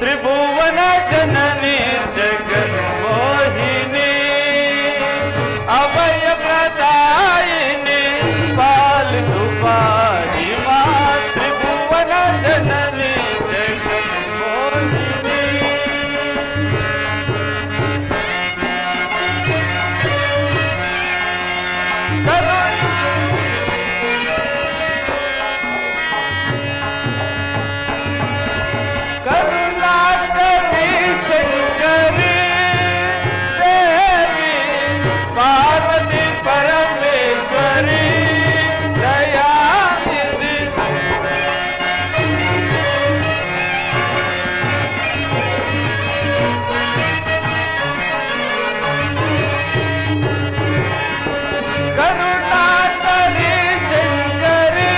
त्रिभुवन जननी जगन्मोहिनी अभय प्रदायिनी पाल सुपारी माँ त्रिभुवन जननी जगन्मोहिनी करुणाकरी शंकरी देवी पार्वती परमेश्वरी दयानिधि करुणाकरी शंकरी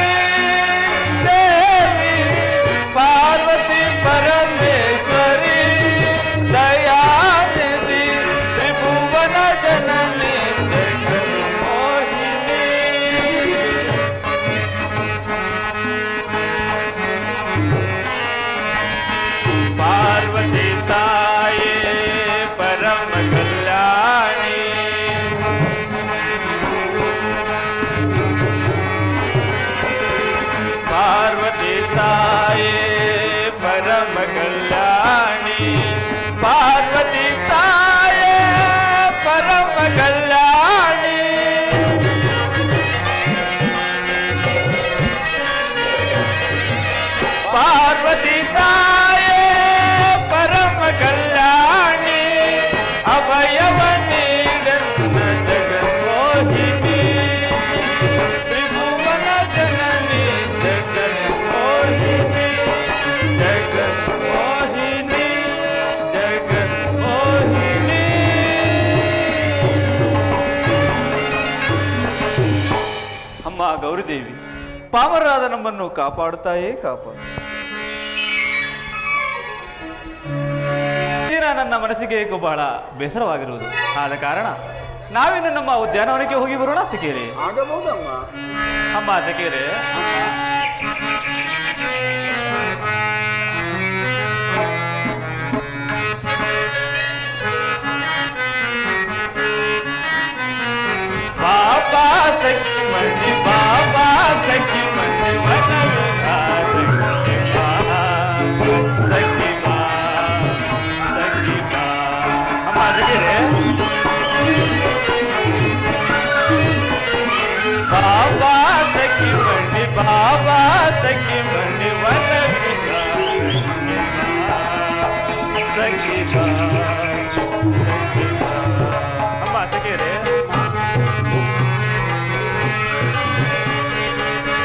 देवी पार्वती परमेश्वरी दयानिधि त्रिभुवन जननी जगन्मोहिनी पार्वती ताये परम कल्याणी पार्वती ताये परम कल्याणी पार्वती ताये परम कल्याणी पार्वती ताये परम कल्याणी अभयव नीडन्न जगन्मोहिनी त्रिभुवन जननी जगन्मोहिनी जगन्मोहिनी जगन्मोहिनी ಅಮ್ಮ ಗೌರಿದೇವಿ ಪಾಮರರಾದ ನಮ್ಮನ್ನು ಕಾಪಾಡುತ್ತಾಯೇ ಕಾಪಾಡು. ಈ ದಿನ ನನ್ನ ಮನಸ್ಸಿಗೆ ಏಕೋ ಬಹಳ ಬೇಸರವಾಗಿರುವುದು. ಆದ ಕಾರಣ ನಾವಿನ್ನು ನಮ್ಮ ಉದ್ಯಾನವನಕ್ಕೆ ಹೋಗಿ ಬರೋಣ ಸಖಿಯರೇ. ಆಗಬಹುದಮ್ಮ. ಅಮ್ಮ ಸಖಿಯರೇ, बाबा सखी मंदी बाबा सखी मंदी वन विहार सखी सखी हम आ रे बाबा सखी मंदी वन विहार सखी हम आ रे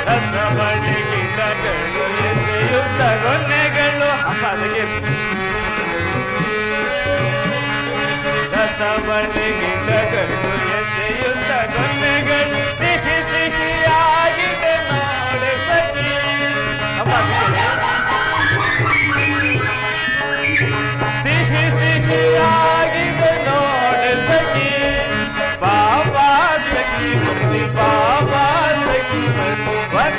ರಸಬಡಿ ಗಿಡಗಳು ಎಸೆಯುತ್ತ ಗೊನ್ನೆಗಳು ಅಮ್ಮನಿಗೆ ರಸಬಡಿ ಗಿಡಗಳು ಎಸೆಯುತ್ತ ಗೊನ್ನೆಗಳು ಸಿಹಿ ಸಿಹಿಯಾಗಿದೆ ನೋಡಿ ಸಖಿ ಅಮ್ಮನಿಗೆ ಸಿಹಿ ಸಿಹಿಯಾಗಿದೆ ನೋಡಿ ಸಖಿ ಬಾಬಾ ಸಖಿ ಬನ್ನಿ ಬಾಬಾ ಸಖಿ ಬನ್ನಿ वन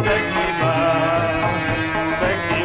सखी सखी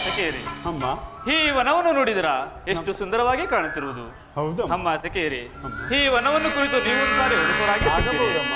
ಸಖಿಯರಿ, ಅಮ್ಮ. ಈ ವನವನ್ನು ನೋಡಿದರ ಎಷ್ಟು ಸುಂದರವಾಗಿ ಕಾಣುತ್ತಿರುವುದು. ಹೌದು ಅಮ್ಮ ಸಖಿಯರಿ, ಈ ವನವನ್ನು ಕುರಿತು ನೀವು ಸಾರಿ ಹೊರಸರಾಗಿ ಆಗಬಹುದಮ್ಮ.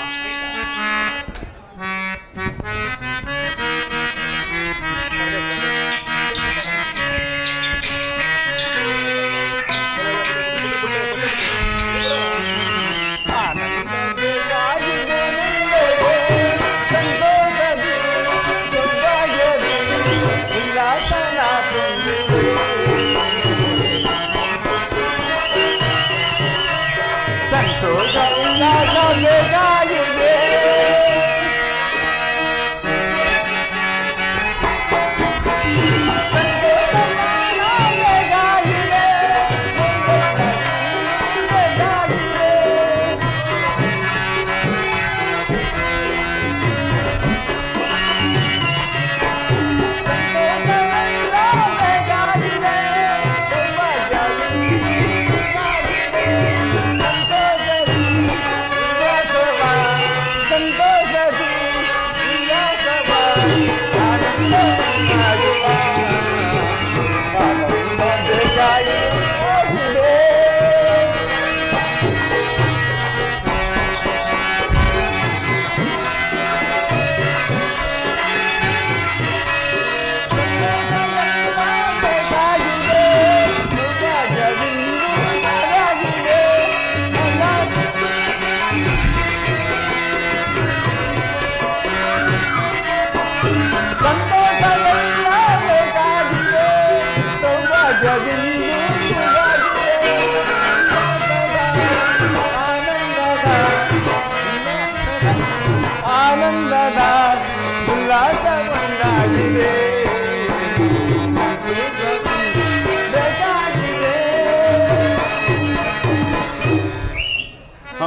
ಆನಂದದ ಉಲ್ಲಾಸ ಒಂದಾಗಿದೆ.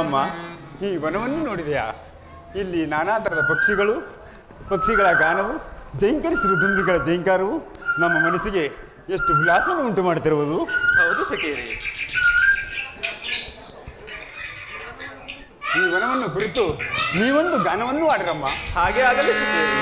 ಅಮ್ಮ, ಈ ವನವನ್ನು ನೋಡಿದೆಯಾ? ಇಲ್ಲಿ ನಾನಾ ಥರದ ಪಕ್ಷಿಗಳ ಗಾನವು, ಜೈಂಕರಿಸಿರುವ ದುಂಬಿಗಳ ಜೈಂಕಾರವು ನಮ್ಮ ಮನಸ್ಸಿಗೆ ಎಷ್ಟು ಉಲ್ಲಾಸವನ್ನು ಉಂಟು ಮಾಡುತ್ತಿರುವುದು. ಹೌದು ಸಖಿಯರಿ, ಈ ವನವನ್ನು ಕುರಿತು ನೀವೊಂದು ಗಾನವನ್ನು ಆಡಿರಮ್ಮ. ಹಾಗೆ ಆಗಲಿ ಸಖಿಯರಿ.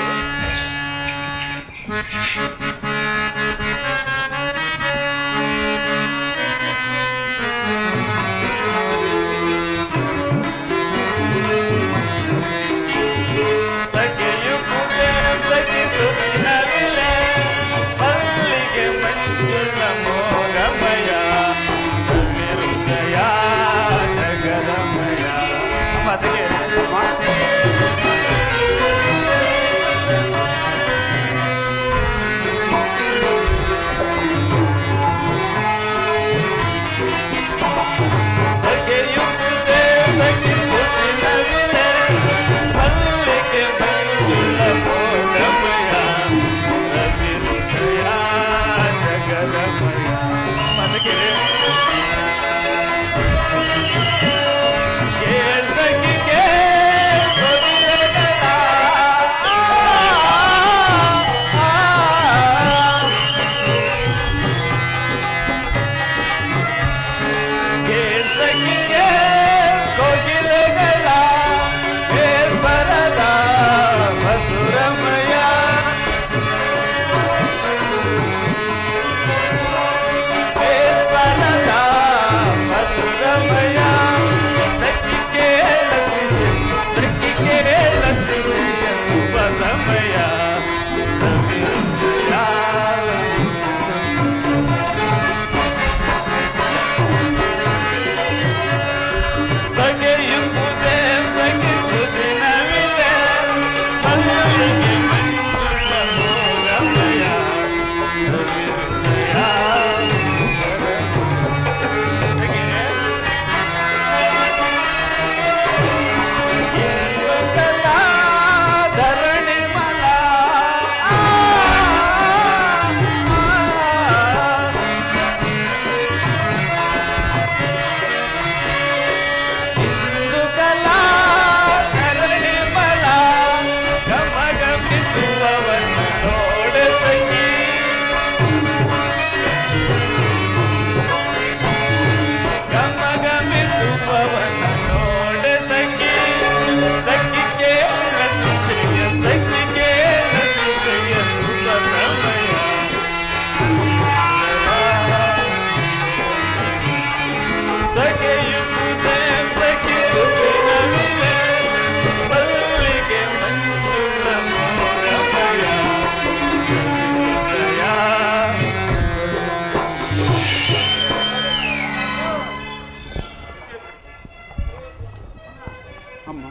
ಅಮ್ಮ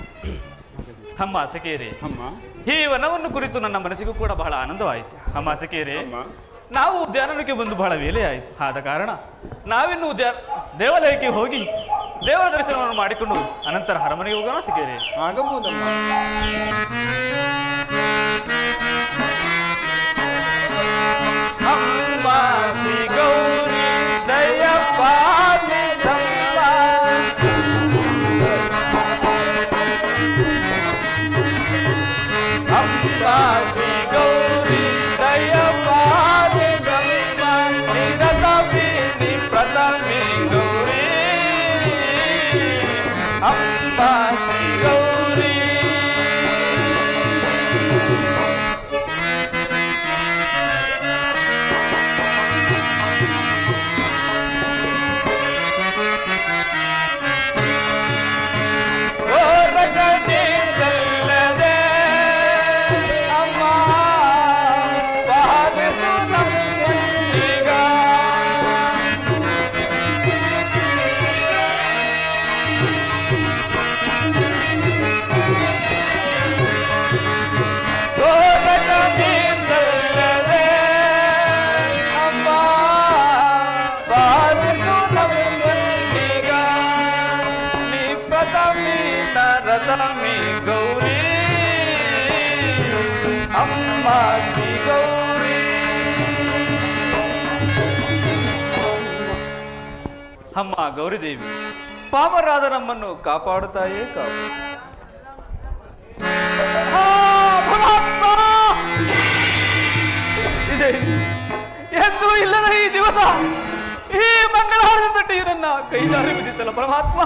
ಅಮ್ಮ ಸಖಿಯರೇ, ಅಮ್ಮ ಈ ವನವನ್ನು ಕುರಿತು ನನ್ನ ಮನಸ್ಸಿಗೂ ಕೂಡ ಬಹಳ ಆನಂದವಾಯಿತು. ಅಮ್ಮ ಸಖಿಯರೇ, ಅಮ್ಮ ನಾವು ಉದ್ಯಾನವನಕ್ಕೆ ಬಂದು ಬಹಳ ವೇಳೆ ಆಯಿತು. ಆದ ಕಾರಣ ನಾವಿನ್ನು ದೇವಾಲಯಕ್ಕೆ ಹೋಗಿ ದೇವರ ದರ್ಶನವನ್ನು ಮಾಡಿಕೊಂಡು ಅನಂತರ ಅರಮನೆಗೆ ಹೋಗೋಣ ಸಖಿಯರೇ. ಆಗಬಹುದಮ್ಮ. ಅಂಬಾಸಿ ಗೌರಿ ದಯಪಾಲಿ ಸಂಬಾ. ಅಂಬಾಸಿ ಗೌರಿ ದಯಪಾಲಿ ಸಂಬಾ. ನಿರತಮಿ ಪ್ರಥಮಿ ಗೌರಿ ಅಂಬಾಸಿ ಗೌರಿ. ರತಮಿ ಗೌರಿ ಅಮ್ಮ ಶ್ರೀ ಗೌರಿ. ಅಮ್ಮ ಗೌರಿದೇವಿ, ಪಾಮರಾದ ನಮ್ಮನ್ನು ಕಾಪಾಡುತ್ತಾಯೇ ಇದೆ ಎಂದು ಇಲ್ಲದ ಈ ದಿವಸ ಈ ಮಂಗಳಹಾರದ ತಟ್ಟೆಯು ನನ್ನ ಕೈ ಜಾರಿ ಬಿದ್ದಿತ್ತಲ್ಲ ಪರಮಾತ್ಮ.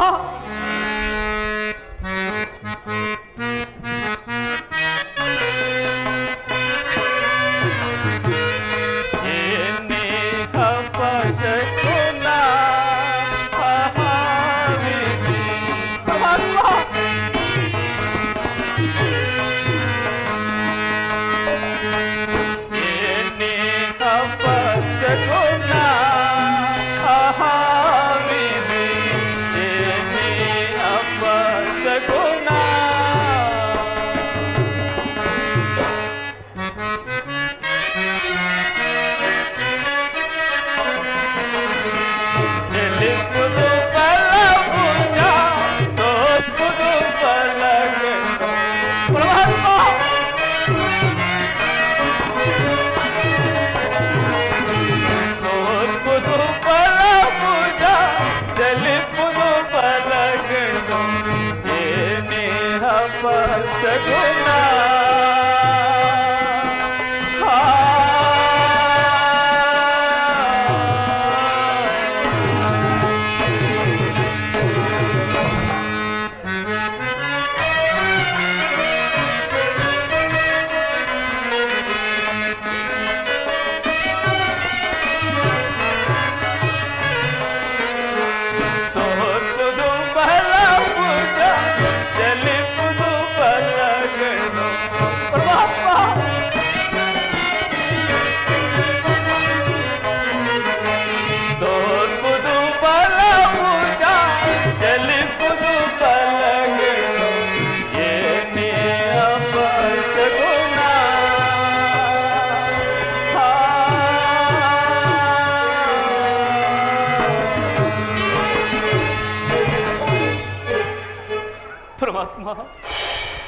ಪರಮಾತ್ಮ,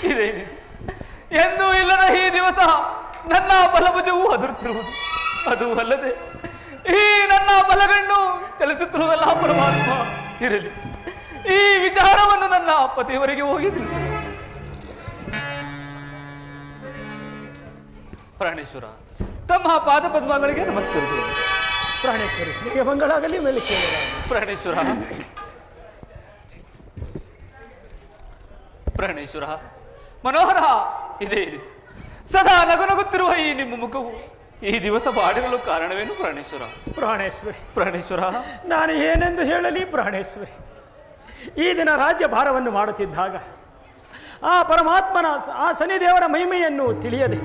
ಇದೇನಿದೆ ಎಂದೂ ಇಲ್ಲದ ಈ ದಿವಸ ನನ್ನ ಬಲಭುಜವು ಅದರುತ್ತಿರುವುದು. ಅದು ಅಲ್ಲದೆ ಈ ನನ್ನ ಬಲಗಣ್ಣು ಚಲಿಸುತ್ತಿರುವುದಲ್ಲ ಪರಮಾತ್ಮ. ಇರಲಿ, ಈ ವಿಚಾರವನ್ನು ನನ್ನ ಪತಿಯವರಿಗೆ ಹೋಗಿ ತಿಳಿಸು. ಪ್ರಾಣೇಶ್ವರ, ತಮ್ಮ ಪಾದ ಪದ್ಮಗಳಿಗೆ ನಮಸ್ಕರಿಸುವುದು. ಪ್ರಾಣೇಶ್ವರಿ, ನಿಮಗೆ ಮಂಗಳಾಗಲಿ. ಮೇಲೆ ಪ್ರಾಣೇಶ್ವರ, ಪ್ರಾಣೇಶ್ವರ ಮನೋಹರ, ಇದೆ ಸದಾ ನಗುನಗುತ್ತಿರುವ ಈ ನಿಮ್ಮ ಮುಖವು ಈ ದಿವಸ ಬಾಡಿರಲು ಕಾರಣವೇನು ಪ್ರಾಣೇಶ್ವರ? ಪ್ರಾಣೇಶ್ವರಿ, ಪ್ರಾಣೇಶ್ವರ, ನಾನು ಏನೆಂದು ಹೇಳಲಿ ಪ್ರಾಣೇಶ್ವರಿ? ಈ ದಿನ ರಾಜ್ಯ ಭಾರವನ್ನು ಮಾಡುತ್ತಿದ್ದಾಗ ಆ ಪರಮಾತ್ಮನ ಆ ಶನಿದೇವರ ಮಹಿಮೆಯನ್ನು ತಿಳಿಯದೆ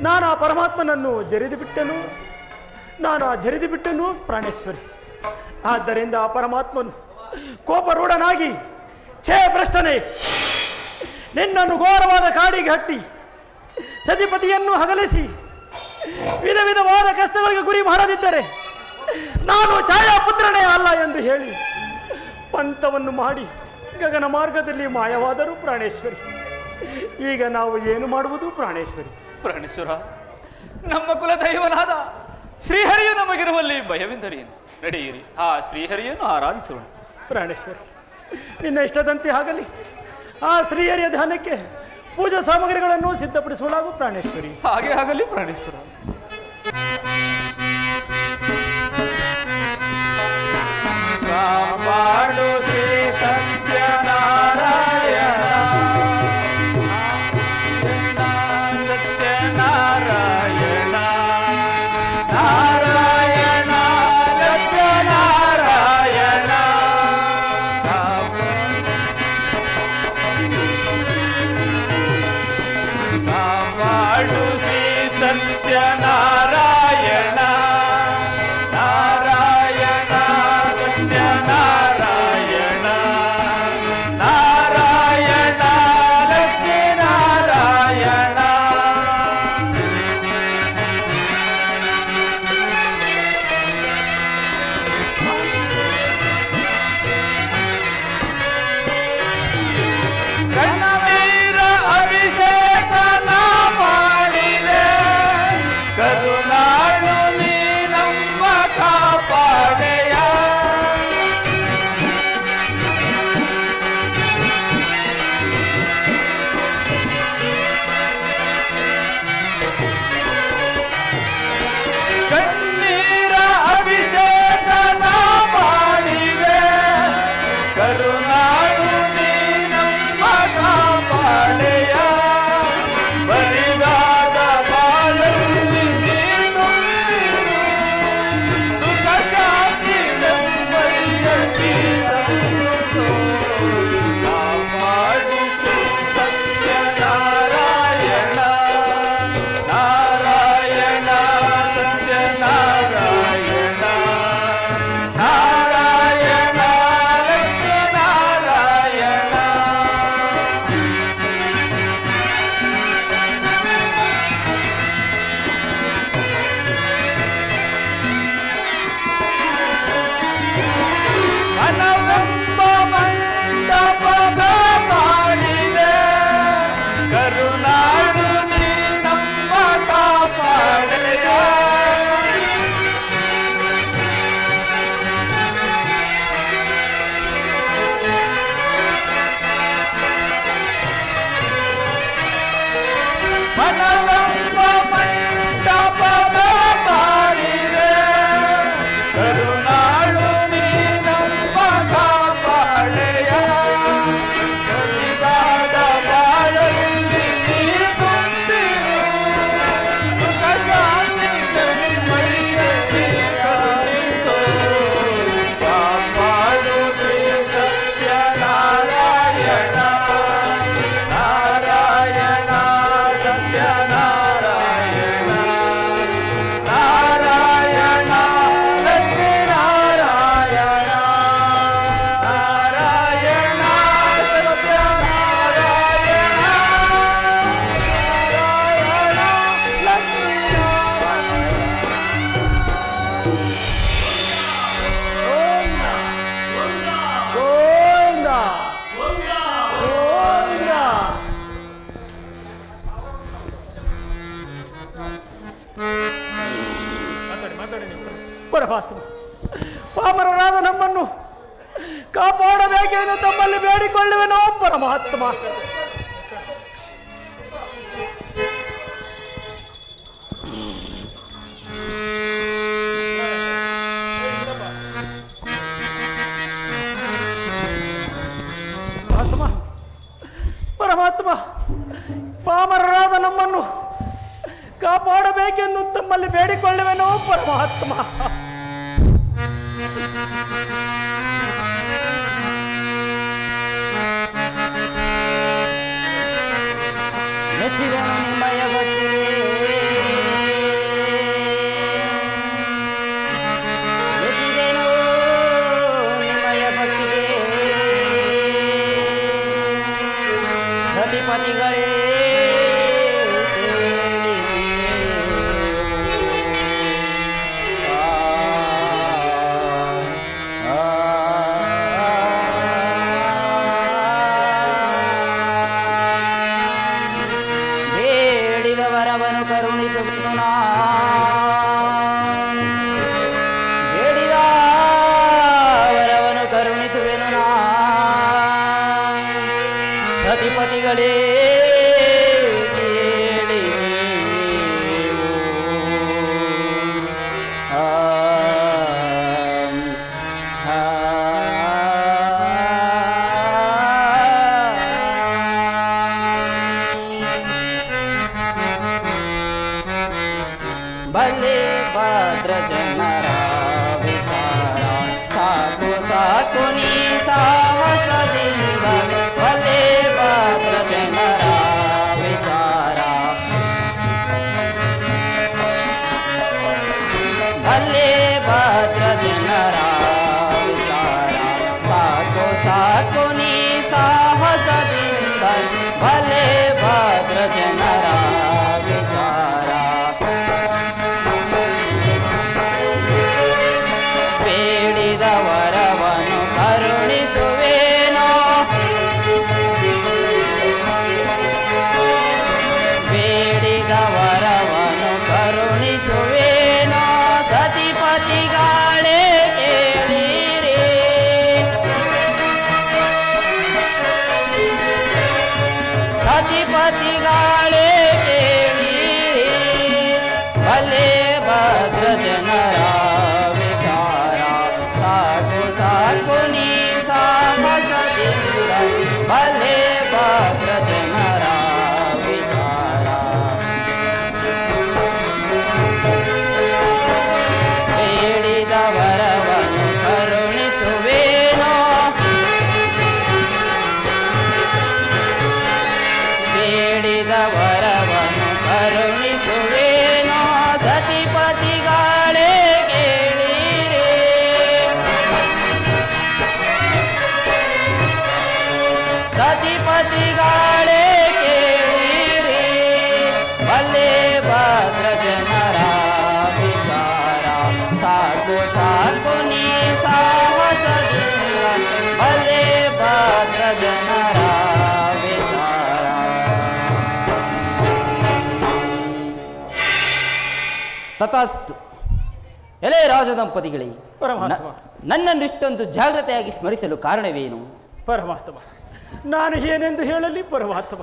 ನಾನು ಆ ಪರಮಾತ್ಮನನ್ನು ಜರಿದು ಬಿಟ್ಟನು ಪ್ರಾಣೇಶ್ವರಿ. ಆದ್ದರಿಂದ ಆ ಪರಮಾತ್ಮನು ಕೋಪರೂಢನಾಗಿ ಛೇ ಭ್ರಷ್ಟನೇ, ನಿನ್ನನ್ನು ಘೋರವಾದ ಕಾಡಿಗೆ ಹಟ್ಟಿ ಸತಿಪತಿಯನ್ನು ಹಗಲಿಸಿ ವಿಧ ವಿಧವಾದ ಕಷ್ಟಗಳಿಗೆ ಗುರಿ ಮಾಡದಿದ್ದರೆ ನಾನು ಛಾಯಾಪುತ್ರನೇ ಅಲ್ಲ ಎಂದು ಹೇಳಿ ಪಂಥವನ್ನು ಮಾಡಿ ಗಗನ ಮಾರ್ಗದಲ್ಲಿ ಮಾಯವಾದರು ಪ್ರಾಣೇಶ್ವರಿ. ಈಗ ನಾವು ಏನು ಮಾಡುವುದು ಪ್ರಾಣೇಶ್ವರಿ? ಪ್ರಾಣೇಶ್ವರ, ನಮ್ಮ ಕುಲದೈವನಾದ ಶ್ರೀಹರಿಯು ನಮಗಿರುವಲ್ಲಿ ಭಯವೆಂದರೇನು? ನಡೆಯಿರಿ, ಆ ಶ್ರೀಹರಿಯನ್ನು ಆರಾಧಿಸೋಣ. ಪ್ರಾಣೇಶ್ವರಿ, ನಿನ್ನ ಇಷ್ಟದಂತೆ ಆಗಲಿ. ಆ ಶ್ರೀಹರಿಯ ಧ್ಯಾನಕ್ಕೆ ಪೂಜಾ ಸಾಮಗ್ರಿಗಳನ್ನು ಸಿದ್ಧಪಡಿಸಲಾಗು ಪ್ರಾಣೇಶ್ವರಿ. ಹಾಗೆ ಆಗಲಿ ಪ್ರಾಣೇಶ್ವರ. ಕಾಪಾಡು ಶ್ರೀ ಸತ್ಯನಾರಾಯಣ, ಸತ್ಯನಾರಾಯಣ, ನಾರಾಯಣ ಸತ್ಯನಾರಾಯಣ. ಕಾಪಾಡು ಶ್ರೀ ಸತ್ಯನಾರಾಯಣ, ನಾರಾಯಣ ಸತ್ಯನಾರಾಯಣ, ನಾರಾಯಣ ಲಕ್ಷ್ಮೀನಾರಾಯಣ. ಕಣ್ಣೀರ ಅಭಿಷೇಕನ ಮಾಡಿದೆ, ಕರುನಾಡು ನೀ ನಮ್ಮ ಕಾಪಾಡೆಯ. ಕಣ್ಣೀರ ಅಭಿಷೇಕನ ಮಾಡಿವೆ, ಕರುನಾಡು ನೀ ನಮ್ಮ ಕಾಪಾಡೆಯ. ಬರಿದಾದ ಬಾಳಲ್ಲಿ ನೀ ತುಂಬಿರು, ಸುಖ ಶಾಂತಿ ನೆಮ್ಮದಿಯ ನೀಡಲು. ಕಾಪಾಡು ಶ್ರೀ ಸತ್ಯನಾರಾಯಣ, ನಾರಾಯಣ ಸತ್ಯನಾರಾಯಣ, ನಾರಾಯಣ ಲಕ್ಷ್ಮೀನಾರಾಯಣ. ಮನವೆಂಬ ಮಂಟಪದ ಮಾಡಿದೆ, ಕರುನಾಡು ನೀ ನಮ್ಮ ಕಾಪಾಡೆಯ. ಮನವೆಂಬ ಮಂಟಪದ ಮಾಡಿದೆ, ಕರುನಾಡು ನೀ ನಮ್ಮ ಕಾಪಾಡೆಯ. ಕರಿದಾದ ಬಾಳಲ್ಲಿ ನೀ ತುಂಬಿರು, ಸುಖ ಶಾಂತಿ ನೆಮ್ಮದಿಯ ನೀಡಲು. ಕಾಪಾಡು ಶ್ರೀ ಸತ್ಯನಾರಾಯಣ, ನಾರಾಯಣ ಸತ್ಯನಾರಾಯಣ, ನಾರಾಯಣ ಲಕ್ಷ್ಮೀನಾರಾಯಣ, ನಾರಾಯಣ ಸತ್ಯನಾರಾಯಣ, ನಾರಾಯಣ ಲಕ್ಷ್ಮೀನಾರಾಯಣ. ಗೋವಿಂದ ಗೋವಿಂದ. ಪರಮಾತ್ಮ, ಪಾಮರರಾದ ನಮ್ಮನ್ನು ಕಾಪಾಡಬೇಕೆಂದು ತಮ್ಮಲ್ಲಿ ಬೇಡಿಕೊಳ್ಳುವೆನೋ ಪರಮಾತ್ಮ. ಪರಮಾತ್ಮ, ಪರಮಾತ್ಮ, ಪಾಮರರಾದ ನಮ್ಮನ್ನು ಕಾಪಾಡಬೇಕೆಂದು ತಮ್ಮಲ್ಲಿ ಬೇಡಿಕೊಳ್ಳುವೆನೋ ಪರಮಾತ್ಮ. ಮೆಚ್ಚಿದನು ನಿಮ್ಮಯ ಭಕ್ತಿಗೆ, ಮೆಚ್ಚಿದೆನು ನಿಮ್ಮಯ ಭಕ್ತಿಗೆ. ಸತಿಪತಿಗಳೇ ಬೇಡಿದವರವನು ಕರುಣಿಸುವೆನು ನಾ ಬೇಡಿದವರವನು ಕರುಣಿಸುವೆನು ನಾ ಸತಿಪತಿಗಳೇ ಕೇಳಿ ನೀವು. ಆ, ಆ, ಬಲೆ ಭದ್ರ ಜನರ ವಿಚಾರ ಸಾಕು ಸಾಕು ನೀ ಸಾಹಸದಿಂದ ಬಲೆ ಭದ್ರ ಜನರ ವಿಚಾರ ಬಲೆ ಭದ್ರ ಜನರ ವಿಚಾರ ಸಾಕು ಸಾಕು ನೀ ಸಾಹಸದಿಂದ ಬಲೆ ಭದ್ರ ಜನರ ವಿಚಾರ ಬೇಡಿದವರವನು ಕರುಣಿಸುವೇನೋ ಬೇಡಿದವರವನು ಕರುಣಿಸುವೇನೋ ಸತಿಪತಿಗಳೇ ಕೇಳಿರಿ ಸತಿಪತಿಗಳೇ ಕೇಳಿರಿ ಬಲೆ ಭದ್ರ ಜನರ ವಿಚಾರ ಸಾಕು ಸಾಕು ನೀ ಸಾಹಸದಿಂದ ಬಲೆ ಭದ್ರ ಜನರ ವಿಚಾರ ಬೇಡಿದವರವನು ಕರುಣಿಸುವೇನೋ ಬೇಡಿದವರವನು ಕರುಣಿಸುವೇನೋ ಸತಿಪತಿಗಳೇ ಕೇಳಿರಿ ಸತಿಪತಿಗಳೇ ಕೇಳಿರಿ ಬಲೆ ಭದ್ರ ಜನರ ವಿಚಾರ ಸಾಕು ಸಾಕು ನೀ ಸಾಹಸದಿಂದ ಬಲೆ ಭದ್ರ ಜನರ ವಿಚಾರ. ತಥಾಸ್ತು. ಎಲೆ ರಾಜದಂಪತಿಗಳೇ, ಪರಮಾತ್ಮ ನನ್ನನ್ನು ಇಷ್ಟೊಂದು ಜಾಗ್ರತೆಯಾಗಿ ಸ್ಮರಿಸಲು ಕಾರಣವೇನು? ಪರಮಾತ್ಮ ನಾನು ಏನೆಂದು ಹೇಳಲಿ ಪರಮಾತ್ಮ.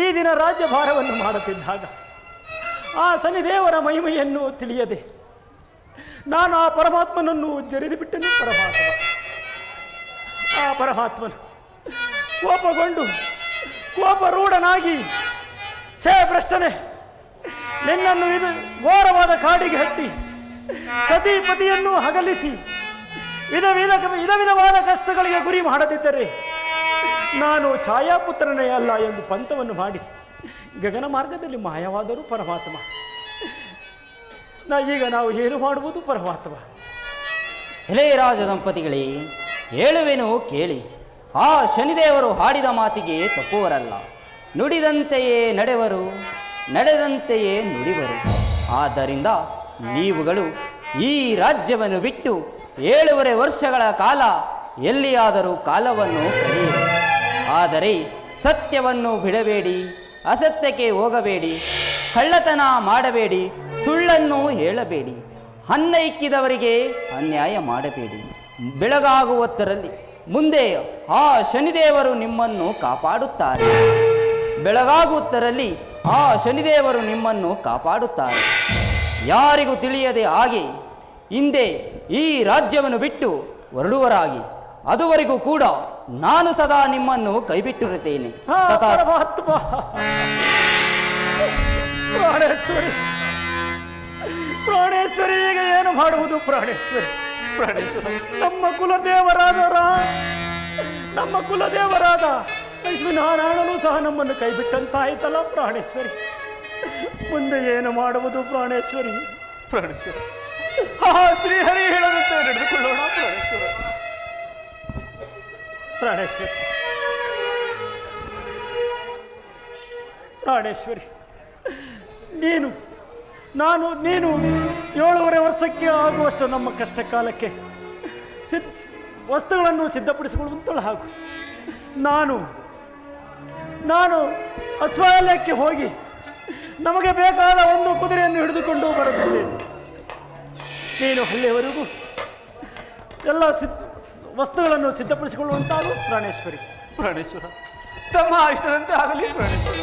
ಈ ದಿನ ರಾಜ್ಯಭಾರವನ್ನು ಮಾಡುತ್ತಿದ್ದಾಗ ಆ ಶನಿದೇವರ ಮಹಿಮೆಯನ್ನು ತಿಳಿಯದೆ ನಾನು ಆ ಪರಮಾತ್ಮನನ್ನು ಜರಿದು ಬಿಟ್ಟನು ಪರಮಾತ್ಮ. ಆ ಪರಮಾತ್ಮನು ಕೋಪಗೊಂಡು ಕೋಪರೂಢನಾಗಿ ಛೇ ಭ್ರಷ್ಟನೆ, ನಿನ್ನನ್ನು ಇದು ಘೋರವಾದ ಕಾಡಿಗೆ ಹಟ್ಟಿ ಸತಿಪತಿಯನ್ನು ಅಗಲಿಸಿ ವಿಧವಾದ ಕಷ್ಟಗಳಿಗೆ ಗುರಿ ಮಾಡದಿದ್ದರೆ ನಾನು ಛಾಯಾಪುತ್ರನೇ ಅಲ್ಲ ಎಂದು ಪಂಥವನ್ನು ಮಾಡಿ ಗಗನ ಮಾರ್ಗದಲ್ಲಿ ಮಾಯವಾದರೂ ಪರಮಾತ್ಮ. ಈಗ ನಾವು ಏನು ಮಾಡುವುದು ಪರಮಾತ್ಮ? ಎಲೆ ರಾಜದಂಪತಿಗಳೇ, ಹೇಳುವೆನು ಕೇಳಿ. ಆ ಶನಿದೇವರು ಹಾಡಿದ ಮಾತಿಗೆ ತಪ್ಪುವರಲ್ಲ. ನುಡಿದಂತೆಯೇ ನಡೆವರು, ನಡೆದಂತೆಯೇ ನುಡಿವರು. ಆದ್ದರಿಂದ ನೀವುಗಳು ಈ ರಾಜ್ಯವನ್ನು ಬಿಟ್ಟು 7.5 ವರ್ಷಗಳ ಕಾಲ ಎಲ್ಲಿಯಾದರೂ ಕಾಲವನ್ನು ಕಳೆಯಿರಿ. ಆದರೆ ಸತ್ಯವನ್ನು ಬಿಡಬೇಡಿ, ಅಸತ್ಯಕ್ಕೆ ಹೋಗಬೇಡಿ, ಕಳ್ಳತನ ಮಾಡಬೇಡಿ, ಸುಳ್ಳನ್ನು ಹೇಳಬೇಡಿ, ಅನ್ನ ಇಕ್ಕಿದವರಿಗೆ ಅನ್ಯಾಯ ಮಾಡಬೇಡಿ. ಬೆಳಗಾಗುವತ್ತರಲ್ಲಿ ಮುಂದೆ ಆ ಶನಿದೇವರು ನಿಮ್ಮನ್ನು ಕಾಪಾಡುತ್ತಾರೆ. ಬೆಳಗಾಗುವುದರಲ್ಲಿ ಆ ಶನಿದೇವರು ನಿಮ್ಮನ್ನು ಕಾಪಾಡುತ್ತಾರೆ. ಯಾರಿಗೂ ತಿಳಿಯದೆ ಹಾಗೆ ಹಿಂದೆ ಈ ರಾಜ್ಯವನ್ನು ಬಿಟ್ಟು ಹೊರಡುವರಾಗಿ. ಅದುವರೆಗೂ ಕೂಡ ನಾನು ಸದಾ ನಿಮ್ಮನ್ನು ಕೈಬಿಟ್ಟಿರುತ್ತೇನೆ. ಪ್ರಾಣೇಶ್ವರಿ, ಪ್ರಾಣೇಶ್ವರಿ, ಈಗ ಏನು ಮಾಡುವುದು ಪ್ರಾಣೇಶ್ವರಿ? ನಮ್ಮ ಕುಲದೇವರಾದ ಲಕ್ಷ್ಮೀನಾರಾಯಣನು ಸಹ ನಮ್ಮನ್ನು ಕೈಬಿಟ್ಟಂತಾಯ್ತಲ್ಲ ಪ್ರಾಣೇಶ್ವರಿ. ಮುಂದೆ ಏನು ಮಾಡುವುದು ಪ್ರಾಣೇಶ್ವರಿ? ಪ್ರಾಣೇಶ್ವರ, ಶ್ರೀಹರಿ ಹೇಳದಂತೆ ನಡೆದುಕೊಳ್ಳೋಣ ಪ್ರಾಣೇಶ್ವರ. ಪ್ರಾಣೇಶ್ವರಿ, ಪ್ರಾಣೇಶ್ವರಿ, ನೀನು 7.5 ವರ್ಷಕ್ಕೆ ಆಗುವಷ್ಟು ನಮ್ಮ ಕಷ್ಟ ಕಾಲಕ್ಕೆ ವಸ್ತುಗಳನ್ನು ಸಿದ್ಧಪಡಿಸಿಕೊಳ್ಳುವಂತಳು. ಹಾಗೂ ನಾನು ಅಶ್ವಾಲಯಕ್ಕೆ ಹೋಗಿ ನಮಗೆ ಬೇಕಾದ ಒಂದು ಕುದುರೆಯನ್ನು ಹಿಡಿದುಕೊಂಡು ಬರುತ್ತಿದ್ದೇನೆ. ನೀನು ಅಲ್ಲಿಯವರೆಗೂ ಎಲ್ಲ ವಸ್ತುಗಳನ್ನು ಸಿದ್ಧಪಡಿಸಿಕೊಳ್ಳುವಂತಾಗು ಪ್ರಾಣೇಶ್ವರಿ. ಪ್ರಾಣೇಶ್ವರ, ತಮ್ಮ ಇಷ್ಟದಂತೆ ಆಗಲಿ ಪ್ರಾಣೇಶ್ವರ.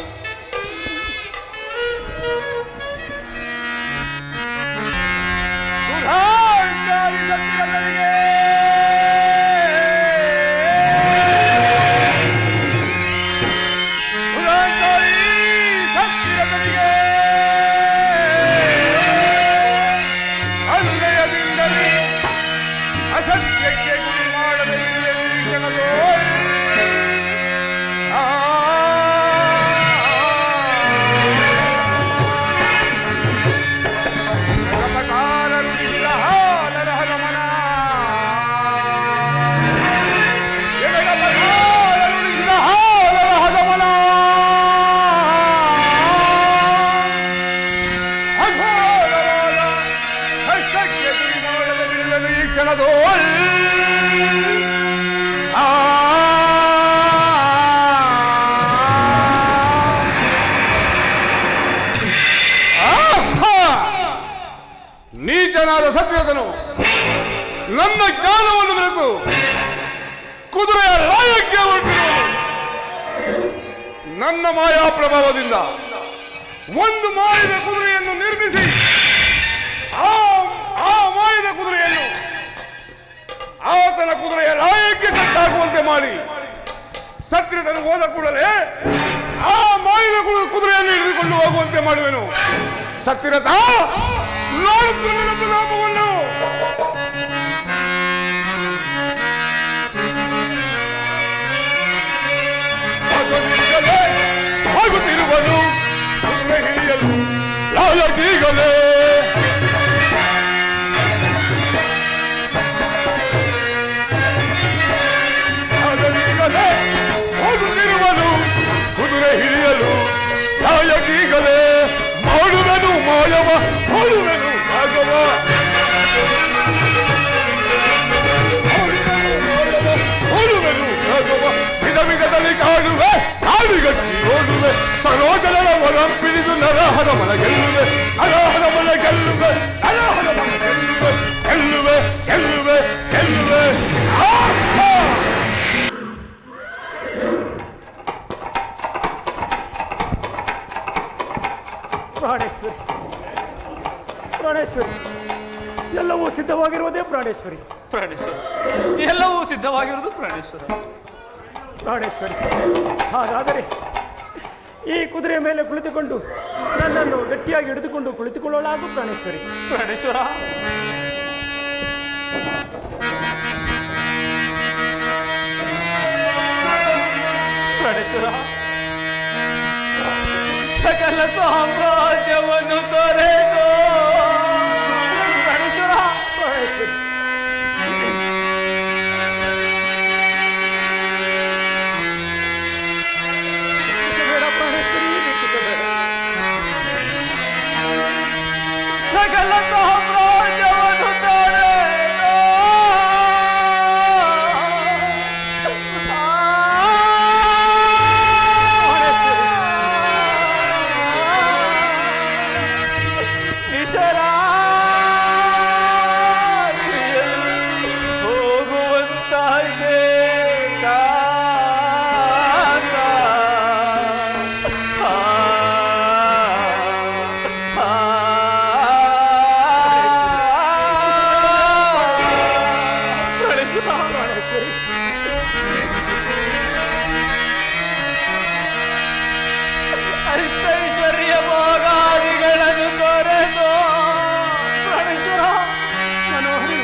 ಅಸತ್ಯಕ್ಕೆ ಗುರಿ ಮಾಡದ ಕ್ಷಣದೋ ನೀಚನಾದ ಸತ್ಯದನು ನನ್ನ ಜ್ಞಾನವನ್ನು ಬೆರೆತು ಕುದುರೆಯ ಲಾಯಕ್ಕೆ ಹೊರಟಿರುವನು. ನನ್ನ ಮಾಯಾ ಪ್ರಭಾವದಿಂದ ಒಂದು ಮಾಯದ ಕುದುರೆಯನ್ನು ನಿರ್ಮಿಸಿ ಆ ಮಾಯದ ಕುದುರೆಯನ್ನು ಆತನ ಕುದುರೆಯ ಲಾಯಕ್ಕೆ ಕಟ್ಟಾಕುವಂತೆ ಮಾಡಿ ಸತ್ಯದನು ಹೋದ ಕೂಡಲೇ ಆ ಮಾಯದ ಕುದುರೆಯನ್ನು ಹಿಡಿದುಕೊಂಡು ಹೋಗುವಂತೆ ಮಾಡುವೆನು. ಸತ್ಯರಥ ನೋಡುತ್ತಿರುವ ನನ್ನ ಪ್ರತಾಪವನ್ನು. ಆಗುತ್ತಿರುವನು ಕುದುರೆ ಹಿಡಿಯಲು ಲಾಯಕೀಗಲೇ ಹೋಗುತ್ತಿರುವನು ಕುದುರೆ ಹಿಡಿಯಲು ಲಾಯಕೀಗಲೇ ಮಾಡುವೆನು ಮಾಯವ ಮಾಡುವೆನು ರಾಘವ ಮಾಡುವೆನು ರಾಘವ ವಿಧ ವಿಧದಲ್ಲಿ ಕಾಡುವೆ ಕಾಡುಗಟ್ಟಿ ಓಡುವೆ ಸರೋಜನರ ಒಳಂಪಿಡಿದು ನರಹದ ಮನ ಗೆಲ್ಲುವೆ ನರಹದ ಮನ ಗೆಲ್ಲುವೆ ನರಹದ ಮನ ಗೆಲ್ಲುವೆ ಗೆಲ್ಲುವೆ ಗೆಲ್ಲುವೆ ಗೆಲ್ಲುವೆ. ಪ್ರಾಣೇಶ್ವರಿ, ಎಲ್ಲವೂ ಸಿದ್ಧವಾಗಿರುವುದೇ ಪ್ರಾಣೇಶ್ವರಿ. ಪ್ರಾಣೇಶ್ವರ, ಎಲ್ಲವೂ ಸಿದ್ಧವಾಗಿರುವುದು ಪ್ರಾಣೇಶ್ವರ. ಪ್ರಾಣೇಶ್ವರಿ, ಹಾಗಾದರೆ ಈ ಕುದುರೆಯ ಮೇಲೆ ಕುಳಿತುಕೊಂಡು ನನ್ನನ್ನು ಗಟ್ಟಿಯಾಗಿ ಹಿಡಿದುಕೊಂಡು ಕುಳಿತುಕೊಳ್ಳಲಾಗು ಪ್ರಾಣೇಶ್ವರಿ. ಪ್ರಾಣೇಶ್ವರ, ಪ್ರಾಣೇಶ್ವರ, ಸಕಲ ಸಾಮ್ರಾಜ್ಯವನ್ನು ತೊರೆದು ಪ್ರಾಣೇಶ್ವರ, ಪ್ರಾಣೇಶ್ವರಿ, ಸಕಲ ಸಾಮ್ರಾಜ್ಯವನ್ನು ತೊರೆದು ಐಶ್ವರ್ಯ ಭೋಗಾದಿಗಳನ್ನು ತೊರೆದು ಪ್ರಾಣೇಶ್ವರ, ಮನೋಹರಿ,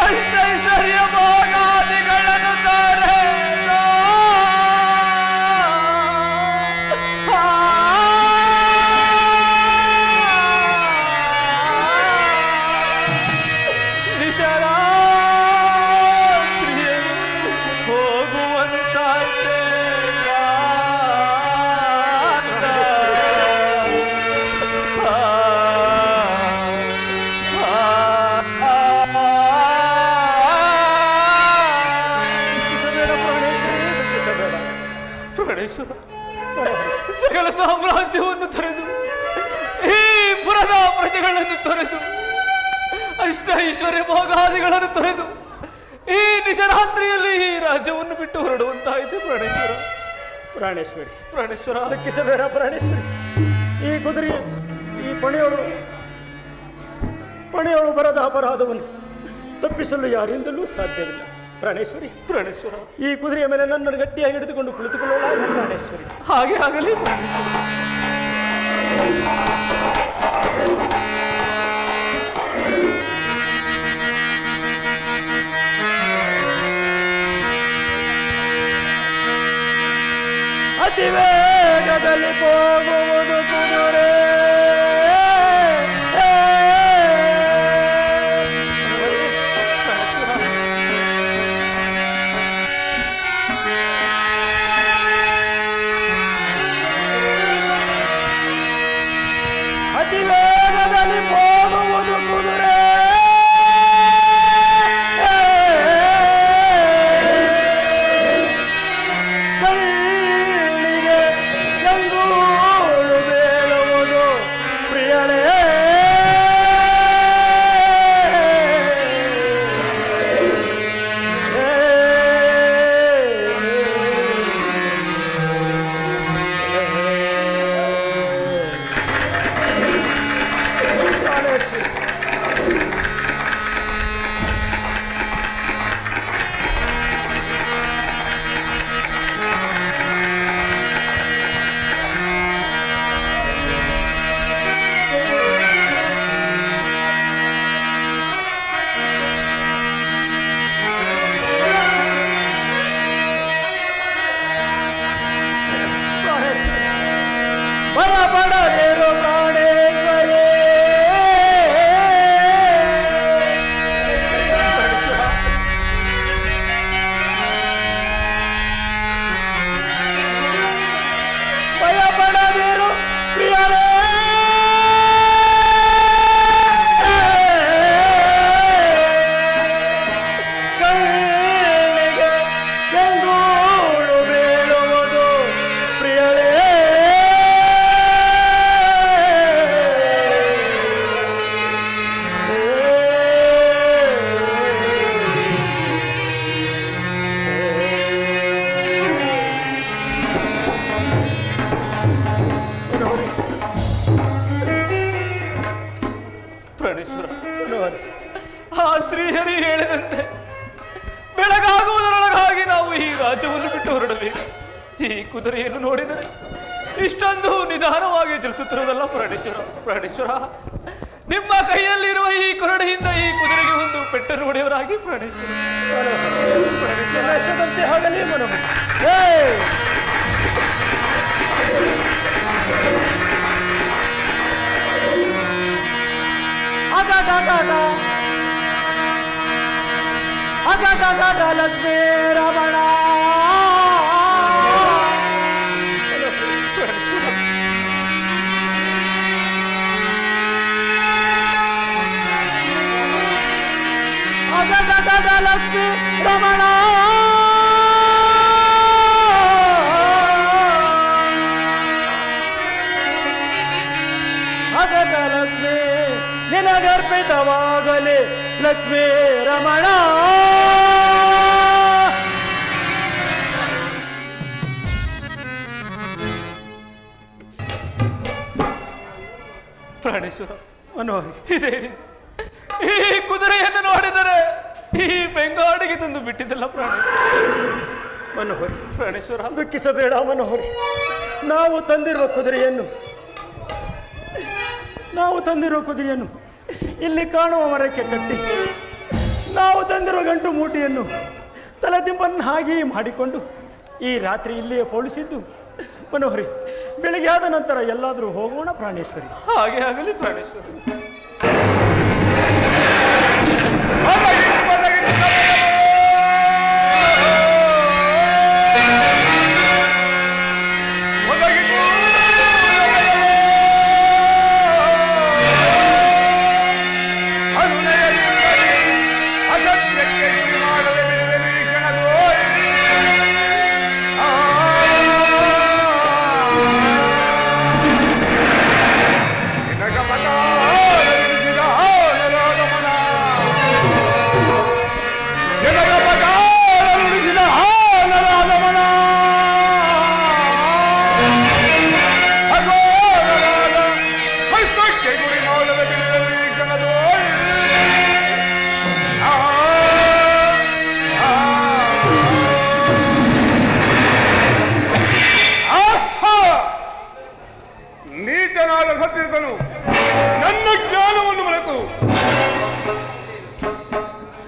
ಐಶ್ವರ್ಯ ಭೋಗಾದಿಗಳನ್ನು ತೊರೆದು ನಿಶರ ಪ್ರಾಣೇಶ್ವರ, ಸಕಲ ಸಾಮ್ರಾಜ್ಯವನ್ನು ತೊರೆದು ಈ ಪುರದ ಪ್ರಜೆಗಳನ್ನು ತೊರೆದು ಅಷ್ಟ ಐಶ್ವರ್ಯ ಭೋಗಾದಿಗಳನ್ನು ತೊರೆದು ಈ ನಿಶರಾತ್ರಿಯಲ್ಲಿ ಈ ರಾಜ್ಯವನ್ನು ಬಿಟ್ಟು ಹೊರಡುವಂತಾಯಿತು ಪ್ರಾಣೇಶ್ವರ. ಪ್ರಾಣೇಶ್ವರಿ, ಪ್ರಾಣೇಶ್ವರ, ದುಃಖಿಸಬೇಡ ಪ್ರಾಣೇಶ್ವರಿ. ಈ ಕುದುರೆ, ಈ ಪಣೆಯೊಳು ಬರದ ಅಪರಾಧವನ್ನು ತಪ್ಪಿಸಲು ಯಾರಿಂದಲೂ ಸಾಧ್ಯವಿಲ್ಲ ಪ್ರಾಣೇಶ್ವರಿ. ಪ್ರಾಣೇಶ್ವರ, ಈ ಕುದುರೆಯ ಮೇಲೆ ನನ್ನನ್ನು ಗಟ್ಟಿಯಾಗಿ ಹಿಡಿದುಕೊಂಡು ಕುಳಿತುಕೊಳ್ಳೋಣ ಪ್ರಾಣೇಶ್ವರಿ. ಹಾಗೆ ಆಗಲಿ ಪ್ರಾಣೇಶ್ವರ. ಅತಿ ವೇಗದಲ್ಲಿ ಹೋಗುವುದು ಕುದುರೆ, ಅತಿ ವೇಗದಲ್ಲಿ ಹೋಗುವುದು ಕುದುರೆ, ಕಣ್ಣಿಗೆ ಗಂಗೂಳು ಬೇಳುವುದು ಪ್ರಿಯಳೇ. ಭಯಪಡದಿರು ಪ್ರಾಣೇಶ್ವರಿ, ಭಯಪಡದಿರು ಪ್ರಿಯರೇ. ಕಣ್ಣಿಗೆ ಗಂಗೂಳು ಬೀಳುವುದು ಪ್ರಿಯಳೇ. ಪ್ರಾಣೇಶ್ವರ, ಆ ಶ್ರೀಹರಿ ಹೇಳಿದಂತೆ ಬೆಳಗಾಗುವುದರೊಳಗಾಗಿ ನಾವು ಈ ರಾಜ್ಯವನ್ನು ಬಿಟ್ಟು ಹೊರಡಬೇಕು. ಈ ಕುದುರೆಯನ್ನು ನೋಡಿದರೆ ಇಷ್ಟೊಂದು ನಿಧಾನವಾಗಿ ಚಲಿಸುತ್ತಿರುವುದಲ್ಲ ಪ್ರಾಣೇಶ್ವರ. ಪ್ರಾಣೇಶ್ವರ, ನಿಮ್ಮ ಕೈಯಲ್ಲಿರುವ ಈ ಕೊರಡೆಯಿಂದ ಈ ಕುದುರೆಗೆ ಒಂದು ಪೆಟ್ಟನ್ನು ಹೊಡೆಯವರಾಗಿ ಪ್ರಾಣೇಶ್ವರ. ಇಷ್ಟದಂತೆ ಆಗಲಿ ಮನೋ. ಲಕ್ಷ್ಮೀ ರಮಣ, ಲಕ್ಷ್ಮೀ ರಮಣ, ಅಗತ ಲಕ್ಷ್ಮೀ ನಿನಗರ್ಪಿತವಾಗಲಿ ಲಕ್ಷ್ಮೀ ರಮಣ. ಪ್ರಾಣೇಶ್ವರ, ಮನೋಹರಿ, ಇದೇನಿ ಈ ಕುದುರೆಯನ್ನು ನೋಡಿದರೆ ಈ ಬೆಂಗಾಡಿಗೆ ತಂದು ಬಿಟ್ಟಿದ್ದಲ್ಲ ಪ್ರಾಣೇಶ್ವರ. ಮನೋಹರಿ, ಪ್ರಾಣೇಶ್ವರ, ದುಃಖಿಸಬೇಡ ಮನೋಹರಿ. ನಾವು ತಂದಿರುವ ಕುದುರೆಯನ್ನು ಇಲ್ಲಿ ಕಾಣುವ ಮರಕ್ಕೆ ಕಟ್ಟಿ, ನಾವು ತಂದಿರುವ ಗಂಟು ಮೂಟಿಯನ್ನು ತಲೆದಿಂಬನ್ನು ಹಾಗೆ ಮಾಡಿಕೊಂಡು ಈ ರಾತ್ರಿ ಇಲ್ಲಿಯೇ ಪೋಲಿಸಿದ್ದು ಮನೋಹರಿ. ಬೆಳಿಗ್ಗೆ ಆದ ನಂತರ ಎಲ್ಲಾದರೂ ಹೋಗೋಣ ಪ್ರಾಣೇಶ್ವರಿ. ಹಾಗೆ ಆಗಲಿ ಪ್ರಾಣೇಶ್ವರ. ಅಸತ್ಯಕ್ಕೆ ಗುರಿ ಮಾಡದೆ ಬಿಡುವೆನು ಈ ಕ್ಷಣದೋ.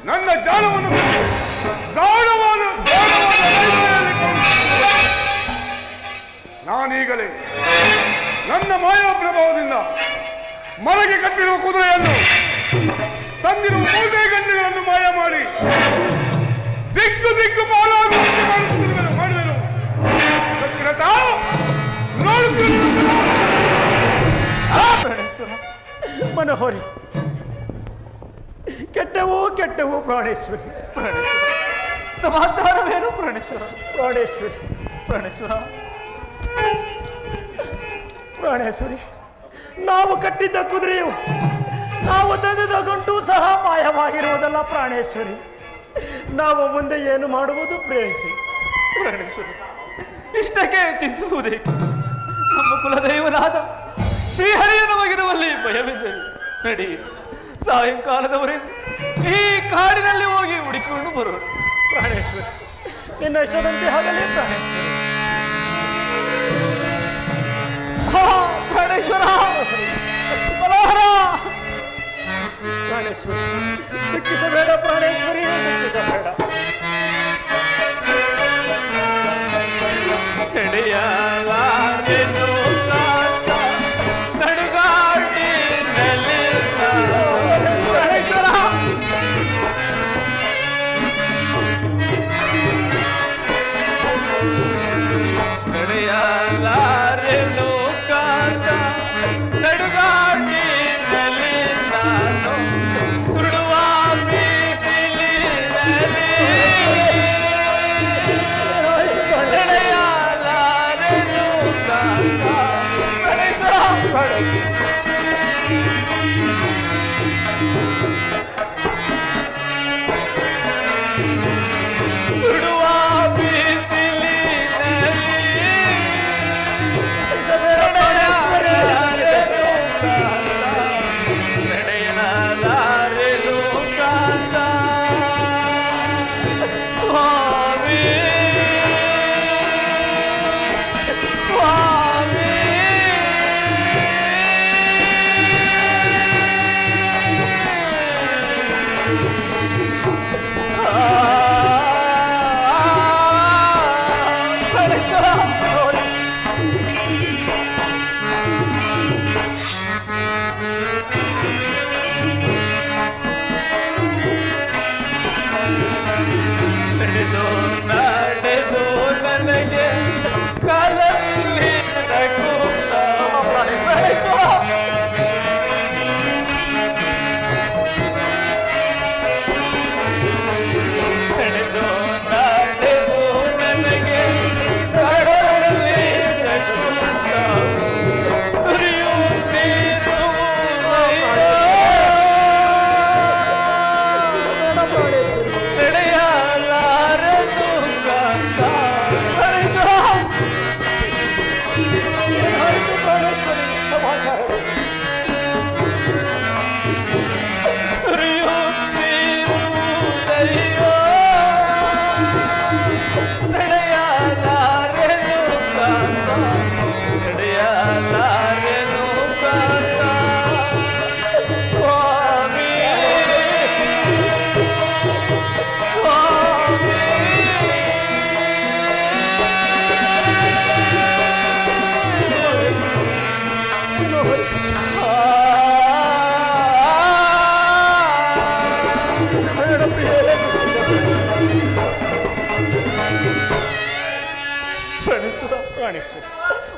ನನ್ನ ಜ್ಞಾನವನ್ನು ಗಾಢವಾದ ಅರಣ್ಯದಲ್ಲಿ ತೋರಿಸುತ್ತಿರುವೆ. ನಾನೀಗಲೇ ನನ್ನ ಮಾಯಾ ಪ್ರಭಾವದಿಂದ ಮರಗೆ ಕಟ್ಟಿರುವ ಕುದುರೆಯನ್ನು ತಂದಿರುವ ಕೋಟೆ ಗಂಡುಗಳನ್ನು ಮಾಯ ಮಾಡಿ ದಿಕ್ಕು ದಿಕ್ಕು ಪಾಲಾಗುವಂತೆ ಮಾಡುವೆನು. ಸತ್ಕೃತ ಮನೋಹರಿ, ಕೆಟ್ಟವು ಪ್ರಾಣೇಶ್ವರಿ. ಸಮಾಚಾರವೇನು ಪ್ರಾಣೇಶ್ವರ? ಪ್ರಾಣೇಶ್ವರಿ, ನಾವು ಕಟ್ಟಿದ್ದ ಕುದುರೆಯು ನಾವು ತಂದಿದ್ದ ಗಂಟು ಸಹ ಮಾಯವಾಗಿರುವುದಲ್ಲ ಪ್ರಾಣೇಶ್ವರಿ. ನಾವು ಮುಂದೆ ಏನು ಮಾಡುವುದು ಪ್ರೇರಿಸಿ. ಪ್ರಾಣೇಶ್ವರಿ, ಇಷ್ಟಕ್ಕೆ ಚಿಂತಿಸುವುದೇ? ನಮ್ಮ ಕುಲದೈವನಾದ ಶ್ರೀಹರಿಯ ನಮಗಿರುವಲ್ಲಿ ಭಯವಿದೆ. ನಡಿ, ಸಾಯಂಕಾಲದವರೆಗೂ ಈ ಕಾಡಿನಲ್ಲಿ ಹೋಗಿ ಹುಡುಕಿಕೊಂಡು ಬರೋಣ. ಪ್ರಾಣೇಶ್ವರಿ, ನಿನ್ನ ಇಷ್ಟದಂತೆ ಆಗಲಿ ಪ್ರಾಣೇಶ್ವರಿ. ಪ್ರಾಣೇಶ್ವರ, ಮನೋಹರ! ಪ್ರಾಣೇಶ್ವರಿ, ದುಃಖಿಸಬೇಡ ಪ್ರಾಣೇಶ್ವರಿ, ದುಃಖಿಸಬೇಡ. ನಡೆಯಲಾರೆನು ಕಾಟ ನಡುಗಾಡಿನಲ್ಲಿ ಪ್ರಾಣೇಶ್ವರ! ನಡೆಯಲಾರೆನು ಕಾಟ ನಡುಗಾಡಿನಲ್ಲಿ ನಾನು ಸುಡುವ ಬಿಸಿಲಿನಲ್ಲಿ ನಡೆಯಲಾರೆನು ಕಾಟ. ಸುಡುವ ನಡೆಯಲಾರೆನು ಕಾಟ ಸ್ವಾಮಿ, ಸ್ವಾಮಿ. ನಡೆದು ನಡೆದು ನನಗೆ ಕಾಲಲ್ಲಿ ನಗುತ್ತ ನಡೆದು ನಡೆದು ನನಗೆ ಕಾಲಲ್ಲಿ ನಗುತ್ತ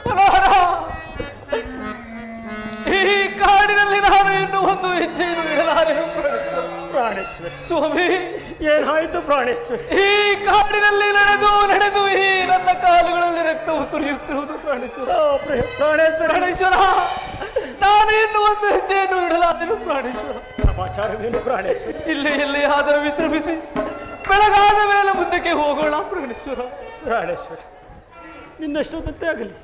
ಮನೋಹರ, ಈ ಕಾಡಿನಲ್ಲಿ ನಾನು ಇನ್ನು ಒಂದು ಹೆಜ್ಜೆಯನ್ನು ಇಡಲಾರೆನು ಪ್ರಾಣೇಶ್ವರಿ. ಸ್ವಾಮಿ, ಏನಾಯ್ತು ಪ್ರಾಣೇಶ್ವರಿ? ಈ ಕಾಡಿನಲ್ಲಿ ನಡೆದು ನಡೆದು ಈ ನನ್ನ ಕಾಲುಗಳಲ್ಲಿ ರಕ್ತವು ಸುರಿಯುತ್ತಿರುವುದು ಪ್ರಾಣೇಶ್ವರ. ಪ್ರಾಣೇಶ್ವರ, ನಾನು ಇನ್ನು ಒಂದು ಹೆಜ್ಜೆಯನ್ನು ಇಡಲಾರೆನು ಪ್ರಾಣೇಶ್ವರ. ಸಮಾಚಾರವೇನು ಪ್ರಾಣೇಶ್ವರಿ? ಇಲ್ಲಿ ಆದರೂ ವಿಶ್ರಮಿಸಿ ಬೆಳಗಾದ ಮೇಲೆ ಮುಂದಕ್ಕೆ ಹೋಗೋಣ ಪ್ರಾಣೇಶ್ವರ. ಪ್ರಾಣೇಶ್ವರಿ, ನಿನ್ನಷ್ಟದಂತೆ ಆಗಲಿ.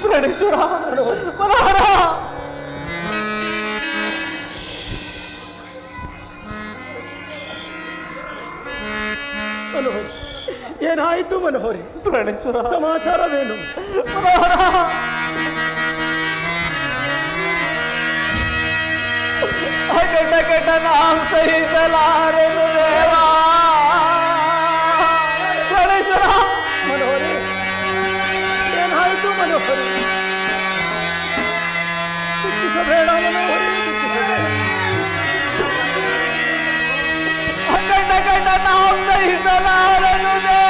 ಪ್ರಾಣೇಶ್ವರ, ಮನೋಹರ! ಮನೋಹರಿ, ಏನಾಯಿತು ಮನೋಹರಿ? ಪ್ರಾಣೇಶ್ವರ, ಸಮಾಚಾರವೇನು? ಕೆಟ್ಟ ಕೆಟ್ಟ ನಾವು ಸಹಿಸಲಾರೆನು ದೇವಾ. ಪ್ರಾಣೇಶ್ವರ, ಮನೋಹರಿ, ಏನಾಯಿತು ಮನೋಹರಿ? ದುಃಖಿಸಬೇಡ ಮನೋಹರಿ, ದುಃಖಿಸಬೇಡ. ಕೆಟ್ಟ ಕೆಟ್ಟ ನಾವು ಸಹಿಸಲಾರೆನು ದೇವಾ.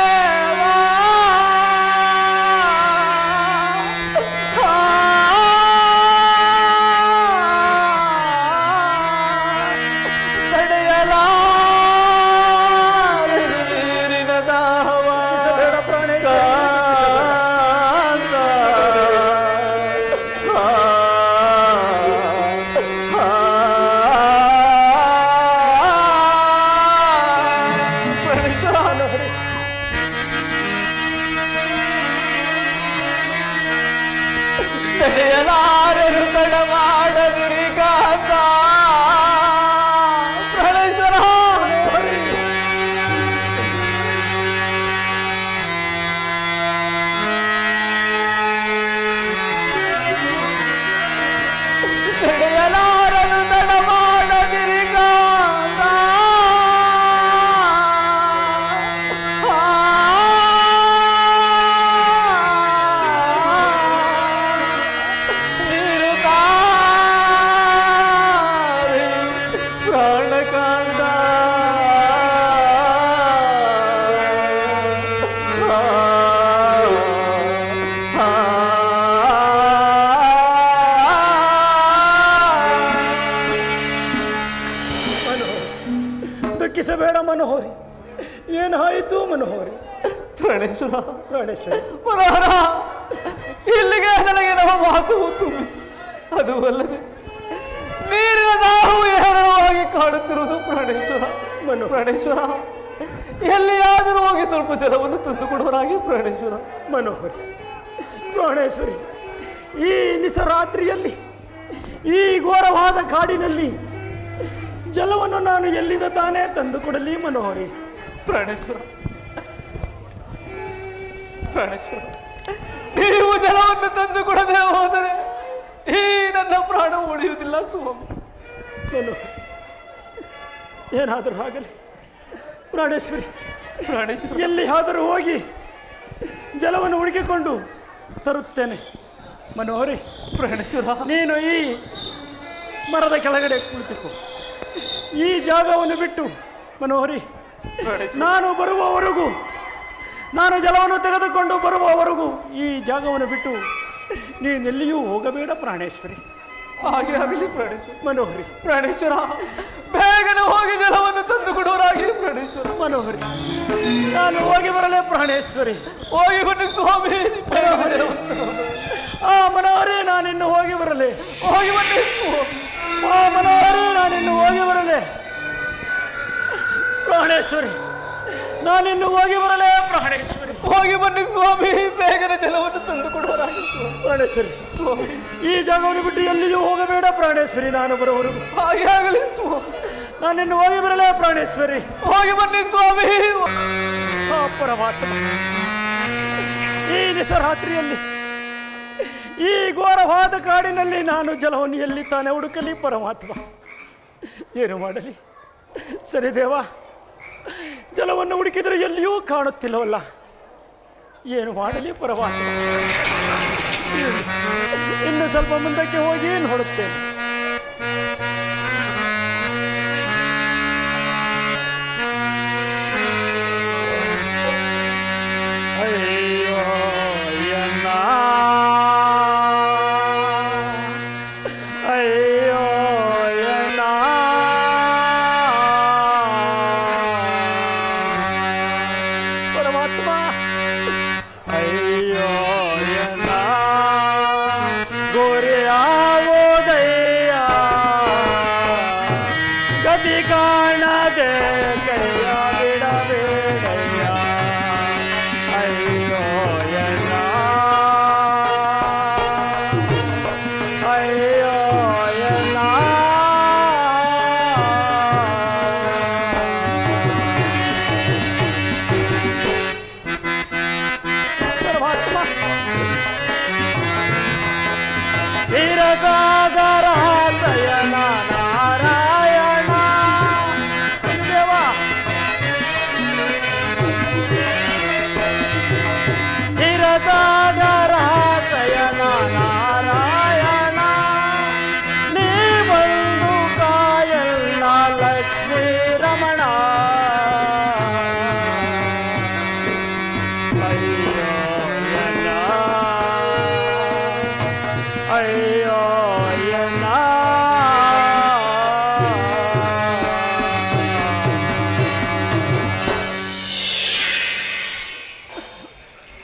ನಡೆಯಲಾರೆನು ತಡ ಮಾಡದಿರಿ ಕಾಂತ. ಪ್ರಾಣೇಶ್ವರ, ನಡೆಯಲಾರೆನು ತಡ ಮಾಡದಿರಿ ಕಾಂತ. ಪ್ರಾಣಕಾಂತ, ದುಃಖಿಸಬೇಡ ಮನೋಹರಿ, ಏನಾಯಿತು ಮನೋಹರಿ? ಪ್ರಾಣೇಶ್ವರ, ಪ್ರಾಣೇಶ್ವರಿ, ಮನೋಹರ, ಇಲ್ಲಿಗೆ ನನಗೆ ನಮ್ಮ ವಾಸವು ತುಂಬಿತು. ಅದು ಅಲ್ಲದೆ ನೀರಿನ ದಾಹವು ಹೇರಳವಾಗಿ ಕಾಡುತ್ತಿರುವುದು. ಪ್ರಾಣೇಶ್ವರ, ಪ್ರಾಣೇಶ್ವರ, ಎಲ್ಲಿಯಾದರೂ ಹೋಗಿ ಸ್ವಲ್ಪ ಜಲವನ್ನು ತಂದುಕೊಡುವರಾಗಿ. ಪ್ರಾಣೇಶ್ವರ, ಮನೋಹರಿ, ಪ್ರಾಣೇಶ್ವರಿ, ಈ ನಿಸರಾತ್ರಿಯಲ್ಲಿ, ಈ ಘೋರವಾದ ಕಾಡಿನಲ್ಲಿ ಜಲವನ್ನು ನಾನು ಎಲ್ಲಿಂದ ತಾನೇ ತಂದುಕೊಡಲಿ ಮನೋಹರಿ? ಪ್ರಾಣೇಶ್ವರ, ಪ್ರಾಣೇಶ್ವರ, ನೀವು ಜಲವನ್ನು ತಂದುಕೊಡದೆ ಹೋದರೆ ಈ ನನ್ನ ಪ್ರಾಣ ಉಳಿಯುವುದಿಲ್ಲ ಸ್ವಾಮಿ. ಮನೋಹರಿ, ಏನಾದರೂ ಆಗಲಿ ಪ್ರಾಣೇಶ್ವರಿ, ಪ್ರಾಣೇಶ್ವರ, ಎಲ್ಲಿಯಾದರೂ ಹೋಗಿ ಜಲವನ್ನು ಹುಡುಕಿಕೊಂಡು ತರುತ್ತೇನೆ ಮನೋಹರಿ. ಪ್ರಾಣೇಶ್ವರ, ನೀನು ಈ ಮರದ ಕೆಳಗಡೆ ಕುಳಿತುಕೋ. ಈ ಜಾಗವನ್ನು ಬಿಟ್ಟು ಮನೋಹರಿ, ನಾನು ಬರುವವರೆಗೂ, ನಾನು ಜಲವನ್ನು ತೆಗೆದುಕೊಂಡು ಬರುವವರೆಗೂ ಈ ಜಾಗವನ್ನು ಬಿಟ್ಟು ನೀನೆಲ್ಲಿಯೂ ಹೋಗಬೇಡ ಪ್ರಾಣೇಶ್ವರಿ. ಹಾಗೆ ಆಗಲಿ ಪ್ರಾಣೇಶ್ವರ. ಮನೋಹರಿ, ಪ್ರಾಣೇಶ್ವರ, ಬೇಗನೆ ಹೋಗಿ ಜಲವನ್ನು ತಂದು ಕೊಡುವರಾಗಿ. ಪ್ರಾಣೇಶ್ವರ, ಮನೋಹರಿ, ನಾನು ಹೋಗಿ ಬರಲೇ ಪ್ರಾಣೇಶ್ವರಿ? ಹೋಗಿ ಬನ್ನಿ ಸ್ವಾಮಿ. ಆ ಮನೋಹರಿ, ನಾನಿನ್ನು ಹೋಗಿ ಬರಲೇ? ಹೋಗಿ ಬನ್ನಿ. ಆ ಮನೋಹರಿ, ನಾನಿನ್ನು ಹೋಗಿ ಬರಲೇ? ಪ್ರಾಣೇಶ್ವರಿ, ನಾನಿನ್ನು ಹೋಗಿ ಬರಲೇ ಪ್ರಾಣೇಶ್ವರಿ? ಹೋಗಿ ಬನ್ನಿ ಸ್ವಾಮಿ, ಬೇಗನೆ ಜಲವನ್ನು ತಂದು ಕೊಡುವರಾಗಿ. ಪ್ರಾಣೇಶ್ವರಿ, ಸ್ವಾಮಿ, ಈ ಜಾಗವನ್ನು ಬಿಟ್ಟು ಎಲ್ಲಿಯೂ ಹೋಗಬೇಡ ಪ್ರಾಣೇಶ್ವರಿ, ನಾನು ಬರುವವರೆಗೂ. ಹಾಗೆ ಆಗಲಿ ಸ್ವಾಮಿ. ನಾನಿನ್ನು ಹೋಗಿ ಬರಲೇ ಪ್ರಾಣೇಶ್ವರಿ? ಹೋಗಿ ಬನ್ನಿ ಸ್ವಾಮಿ. ಆ ಪರಮಾತ್ಮ, ಈ ನಿಸರಾತ್ರಿಯಲ್ಲಿ, ಈ ಘೋರವಾದ ಕಾಡಿನಲ್ಲಿ ನಾನು ಜಲವನ್ನು ಎಲ್ಲಿ ತಾನೇ ಹುಡುಕಲಿ ಪರಮಾತ್ಮ? ಏನು ಮಾಡಲಿ ಶನಿದೇವ? ಜಲವನ್ನು ಹುಡುಕಿದರೆ ಎಲ್ಲಿಯೂ ಕಾಣುತ್ತಿಲ್ಲವಲ್ಲ, ಏನು ಮಾಡಲಿ ಪರಮಾತ್ಮ? ಇನ್ನು ಸ್ವಲ್ಪ ಮುಂದಕ್ಕೆ ಹೋಗಿ ನೋಡುತ್ತೇನೆ. ಅಯ್ಯೋ ಎನ್ನ, ಅಯ್ಯೋ ಎನ್ನ, ಪರಮಾತ್ಮ, ಅಯ್ಯೋ ಎನ್ನ ಗುರಿಯಾವುದೈ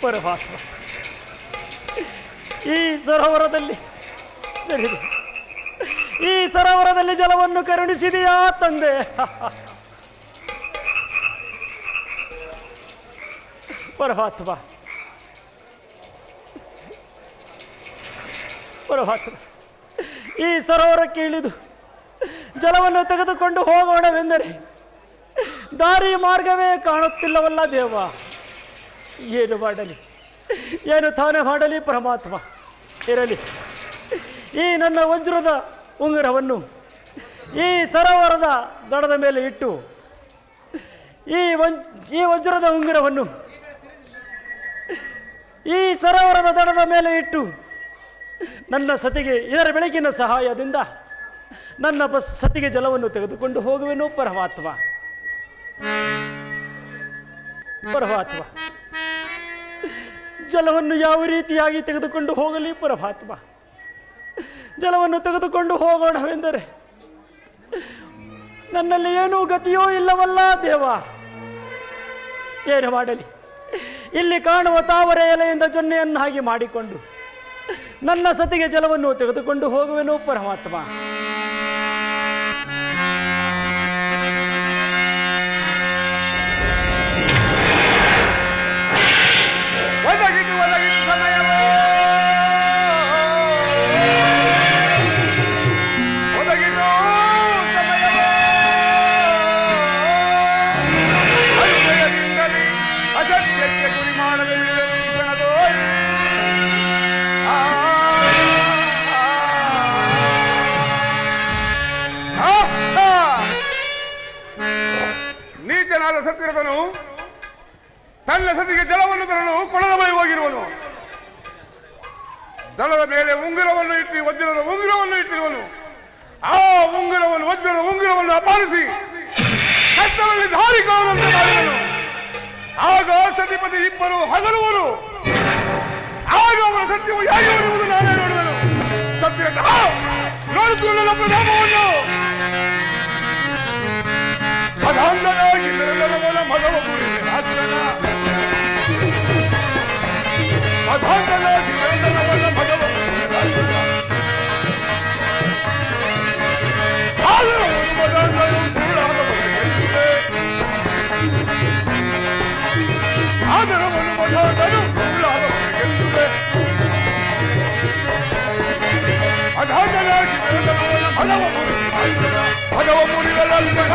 ಪರಮಾತ್ಮ, ಈ ಸರೋವರದಲ್ಲಿ ಸರಿ, ಈ ಸರೋವರದಲ್ಲಿ ಜಲವನ್ನು ಕರುಣಿಸಿದೆಯಾ ತಂದೆ? ಪರಮಾತ್ಮ, ಪರಮಾತ್ಮ, ಈ ಸರೋವರಕ್ಕೆ ಇಳಿದು ಜಲವನ್ನು ತೆಗೆದುಕೊಂಡು ಹೋಗೋಣವೆಂದರೆ ದಾರಿ ಮಾರ್ಗವೇ ಕಾಣುತ್ತಿಲ್ಲವಲ್ಲ ದೇವ. ಏನು ಮಾಡಲಿ, ಏನು ತಾನೇ ಮಾಡಲಿ ಪರಮಾತ್ಮ? ಇರಲಿ, ಈ ನನ್ನ ವಜ್ರದ ಉಂಗುರವನ್ನು ಈ ಸರೋವರದ ದಡದ ಮೇಲೆ ಇಟ್ಟು ಈ ವಜ್ರದ ಉಂಗುರವನ್ನು ಈ ಸರೋವರದ ದಡದ ಮೇಲೆ ಇಟ್ಟು ನನ್ನ ಸತಿಗೆ ಇದರ ಬೆಳಕಿನ ಸಹಾಯದಿಂದ ನನ್ನ ಸತಿಗೆ ಜಲವನ್ನು ತೆಗೆದುಕೊಂಡು ಹೋಗುವೆನು ಪರಮಾತ್ಮ. ಪರಮಾತ್ಮ, ಜಲವನ್ನು ಯಾವ ರೀತಿಯಾಗಿ ತೆಗೆದುಕೊಂಡು ಹೋಗಲಿ ಪರಮಾತ್ಮ? ಜಲವನ್ನು ತೆಗೆದುಕೊಂಡು ಹೋಗೋಣವೆಂದರೆ ನನ್ನಲ್ಲಿ ಏನೂ ಗತಿಯೋ ಇಲ್ಲವಲ್ಲ ದೇವ. ಏನು ಮಾಡಲಿ? ಇಲ್ಲಿ ಕಾಣುವ ತಾವರೆ ಎಲೆಯಿಂದ ಜೊನ್ನೆಯನ್ನಾಗಿ ಮಾಡಿಕೊಂಡು ನನ್ನ ಸತಿಗೆ ಜಲವನ್ನು ತೆಗೆದುಕೊಂಡು ಹೋಗುವೆನು ಪರಮಾತ್ಮ. ಸತ್ಯರಥನು ತನ್ನ ಸತಿಗೆ ಜಲವನ್ನು ತರಲು ಕೊಳದ ಬಳಿ ಹೋಗಿರುವನು. ದಳದ ಮೇಲೆ ಉಂಗುರವನ್ನು ಇಟ್ಟು ವಜ್ರದ ಉಂಗುರವನ್ನು ಇಟ್ಟಿರುವನು. ಆ ಉಂಗುರವನ್ನು ವಜ್ರದ ಉಂಗುರವನ್ನು ಅಪಹರಿಸಿ ಕತ್ತಲಲ್ಲಿ ದಾರಿ ಕಾಣದಂತೆ ಮಾಡಿದನು. ಆಗ ಸತಿಪತಿ ಇಬ್ಬರು ಹಗಲುವರು. ಆಗ ಅವರ ಸತ್ಯವು ಹೇಗೆ ಹೊಡೆಯುವುದು ನಾನೇ ನೋಡಿದನು. ಸತ್ಯರಥ ನೋಡುತ್ತಿರುವ ಪ್ರಧಾನವನ್ನು ಅಧಾಂಧನಾಗಿ ನೆರೆದವನ ಮದವ ಮುರಿದೆ ರಾಕ್ಷಣ. ಅಧಾಂಧನಾಗಿ ನೆರೆದವನ ಮದವ ಮುರಿದೆ ರಾಕ್ಷಣ. ಆದರೂ ಒಂದು ಮದಾಂಧನು ಧೂಳಾದವನ ಗೆಲ್ಲುವೆ. ಆದರೂ ಒಂದು ಮದಾಂಧನು ಧೂಳಾದವನ ಗೆಲ್ಲುವೆ. ಅಧಾಂಧನಾಗಿ ನೆರೆದವನ ಮದವ ಮುರಿದೆ ರಾಕ್ಷಣ. ಮದವ ಮುರಿದ ರಾಕ್ಷಣ.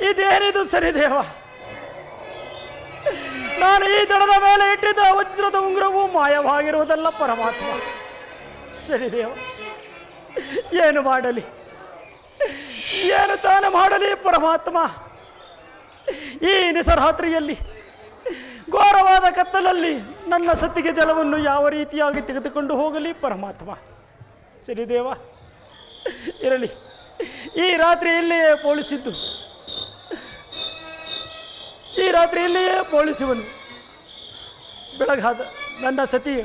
ಇದೇನಿದು ಸರಿದೇವ? ನಾನು ಈ ದಡದ ಮೇಲೆ ಇಟ್ಟಿದ್ದ ವಜ್ರದ ಉಂಗುರವು ಮಾಯವಾಗಿರುವುದಲ್ಲ ಪರಮಾತ್ಮ. ಸರಿದೇವ, ಏನು ಮಾಡಲಿ, ಏನು ತಾನು ಮಾಡಲಿ ಪರಮಾತ್ಮ? ಈ ನಿಸರಾತ್ರಿಯಲ್ಲಿ ಘೋರವಾದ ಕತ್ತಲಲ್ಲಿ ನನ್ನ ಸತ್ತಿಗೆ ಜಲವನ್ನು ಯಾವ ರೀತಿಯಾಗಿ ತೆಗೆದುಕೊಂಡು ಹೋಗಲಿ ಪರಮಾತ್ಮ? ಸರಿದೇವ, ಇರಲಿ, ಈ ರಾತ್ರಿ ಇಲ್ಲಿಯೇ ಪೋಲಿಸಿದ್ದು, ಈ ರಾತ್ರಿ ಇಲ್ಲಿಯೇ ಪೋಲಿಸುವನು. ಬೆಳಗಾದ ನನ್ನ ಸತಿಯು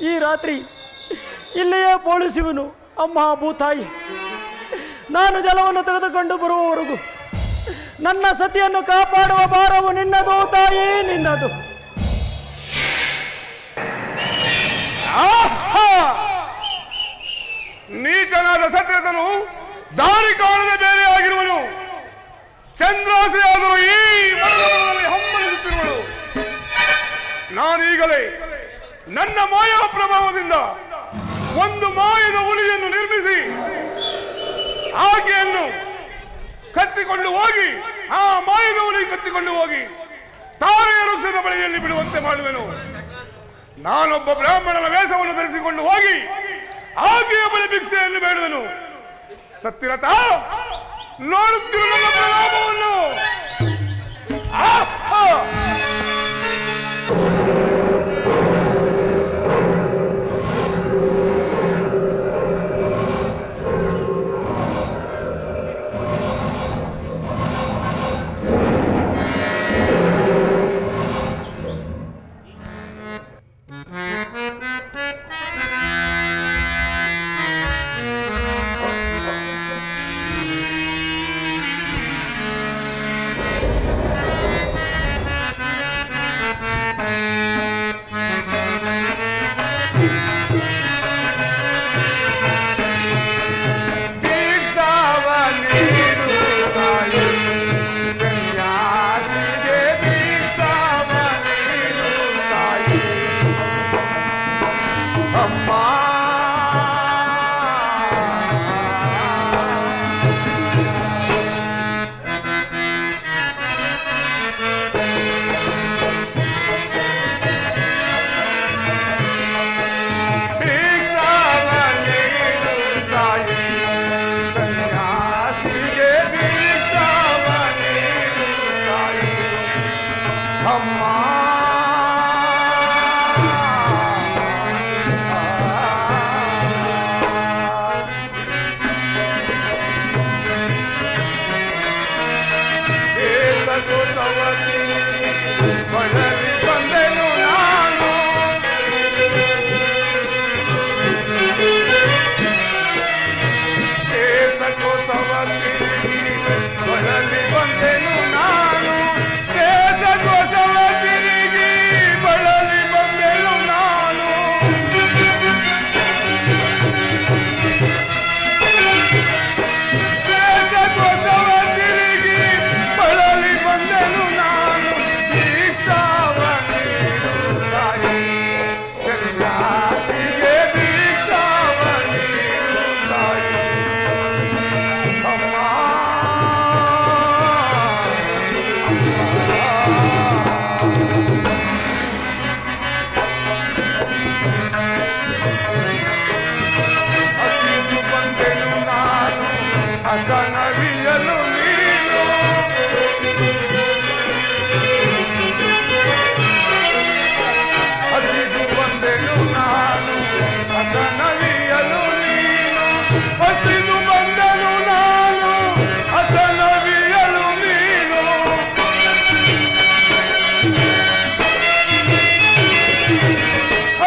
ಈ ರಾತ್ರಿ ಇಲ್ಲಿಯೇ ಪೋಲಿಸುವನು. ಅಮ್ಮ ಭೂತಾಯಿ, ನಾನು ಜಲವನ್ನು ತೆಗೆದುಕೊಂಡು ಬರುವವರೆಗೂ ನನ್ನ ಸತಿಯನ್ನು ಕಾಪಾಡುವ ಭಾರವು ನಿನ್ನದು ತಾಯಿ, ನಿನ್ನದು. ನೀಚನಾದ ಸತ್ಯರಥನು ದಾರಿ ಕಾಣದೆ ಬೇರೆ ಆಗಿರುವನು. ಚಂದ್ರಾಸೆಯಾದರೂ ಈ ಮರಣದಲ್ಲಿ ಹಮ್ಮಳಿಸುತ್ತಿರುವಳು. ನಾನೀಗಲೇ ನನ್ನ ಮಾಯಾ ಪ್ರಭಾವದಿಂದ ಒಂದು ಮಾಯದ ಹುಲಿಯನ್ನು ನಿರ್ಮಿಸಿ ಆಕೆಯನ್ನು ಕಚ್ಚಿಕೊಂಡು ಹೋಗಿ, ಆ ಮಾಯದ ಹುಲಿ ಕಚ್ಚಿಕೊಂಡು ಹೋಗಿ ತಾರೆಯ ವೃಕ್ಷದ ಬಳಿಯಲ್ಲಿ ಬಿಡುವಂತೆ ಮಾಡುವೆನು. ನಾನೊಬ್ಬ ಬ್ರಾಹ್ಮಣನ ವೇಷವನ್ನು ಧರಿಸಿಕೊಂಡು ಹೋಗಿ ಆಕೆಯ ಬಳಿ ಭಿಕ್ಷೆಯನ್ನು ಬೇಡುವೆನು. ಸತ್ಯರಥ, ನೋಡುತ್ತಿರುವ ನನ್ನ ಪ್ರಲಾಪವನ್ನು.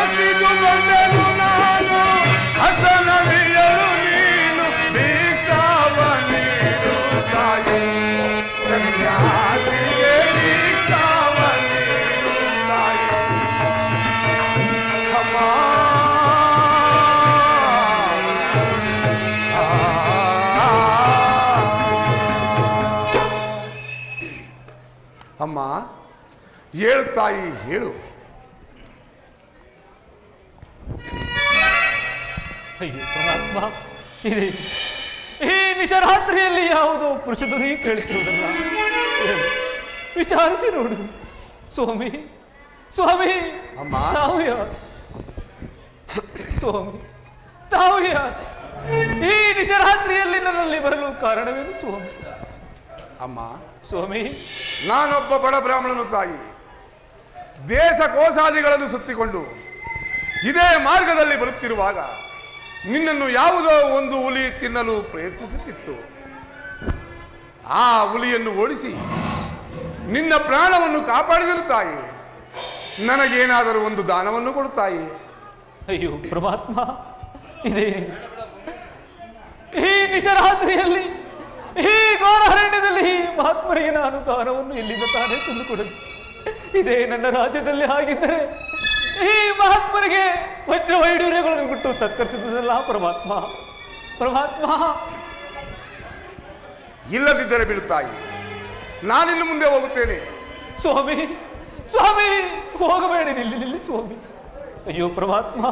ಹಸಿದುಕೊಂಡೆನು ನಾನು ಹಸನವಿಯಲು ನೀನು ದೀಕ್ಷಾವ ನೀಡು ತಾಯಿ ಸನ್ಯಾಸಿಗೆ ದೀಕ್ಷಾವ ನೀಡು ತಾಯಿ ಅಮ್ಮ ಅಮ್ಮ ಹೇಳು ತಾಯಿ ಹೇಳು. ಅಯ್ಯೋ ಪರಮಾತ್ಮ, ಇದೆ ಈ ನಿಶರಾತ್ರಿಯಲ್ಲಿ ಯಾವುದೋ ಪುರುಷಧ್ವನಿ ಕೇಳುತ್ತಿರುವುದಲ್ಲ. ಏನು? ವಿಚಾರಿಸಿ ನೋಡು ಸ್ವಾಮಿ. ಸ್ವಾಮಿ ಅಮ್ಮ. ತಾವು ಯಾರು? ಸ್ವಾಮಿ ತಾವು ಯಾರು? ಈ ನಿಶರಾತ್ರಿಯಲ್ಲಿ ನನ್ನಲ್ಲಿ ಬರಲು ಕಾರಣವೇನು ಸ್ವಾಮಿ? ಅಮ್ಮ, ಸ್ವಾಮಿ ನಾನೊಬ್ಬ ಬಡ ಬ್ರಾಹ್ಮಣನು ತಾಯಿ. ದೇಶ ಕೋಶಾದಿಗಳನ್ನು ಸುತ್ತಿಕೊಂಡು ಇದೇ ಮಾರ್ಗದಲ್ಲಿ ಬರುತ್ತಿರುವಾಗ ನಿನ್ನನ್ನು ಯಾವುದೋ ಒಂದು ಹುಲಿ ತಿನ್ನಲು ಪ್ರಯತ್ನಿಸುತ್ತಿತ್ತು. ಆ ಹುಲಿಯನ್ನು ಓಡಿಸಿ ನಿನ್ನ ಪ್ರಾಣವನ್ನು ಕಾಪಾಡಿದರು ತಾಯಿ. ನನಗೇನಾದರೂ ಒಂದು ದಾನವನ್ನು ಕೊಡು ತಾಯಿ. ಅಯ್ಯೋ ಪರಮಾತ್ಮ, ಇದೆ ಈ ನಿಶರಾತ್ರಿಯಲ್ಲಿ ಈ ಘೋರ ಅರಣ್ಯದಲ್ಲಿ ಈ ಮಹಾತ್ಮರಿಗೆ ನಾನು ದಾನವನ್ನು ಇಲ್ಲಿಂದ ತಾನೇ ತಂದುಕೊಡಲಿ. ಇದೇ ನನ್ನ ರಾಜ್ಯದಲ್ಲಿ ಆಗಿದ್ದರೆ ಈ ಮಹಾತ್ಮರಿಗೆ ವಜ್ರ ವೈಡೂರ್ಯಗಳನ್ನು ಬಿಟ್ಟು ಸತ್ಕರಿಸಿದ್ದಲ್ಲ ಪರಮಾತ್ಮ. ಪರಮಾತ್ಮ ಇಲ್ಲದಿದ್ದರೆ ಬಿಡು ತಾಯಿ, ನಾನಿನ್ನು ಮುಂದೆ ಹೋಗುತ್ತೇನೆ. ಸ್ವಾಮಿ ಸ್ವಾಮಿ ಹೋಗಬೇಡಿ, ನಿಲ್ಲಿ ಸ್ವಾಮಿ. ಅಯ್ಯೋ ಪರಮಾತ್ಮ,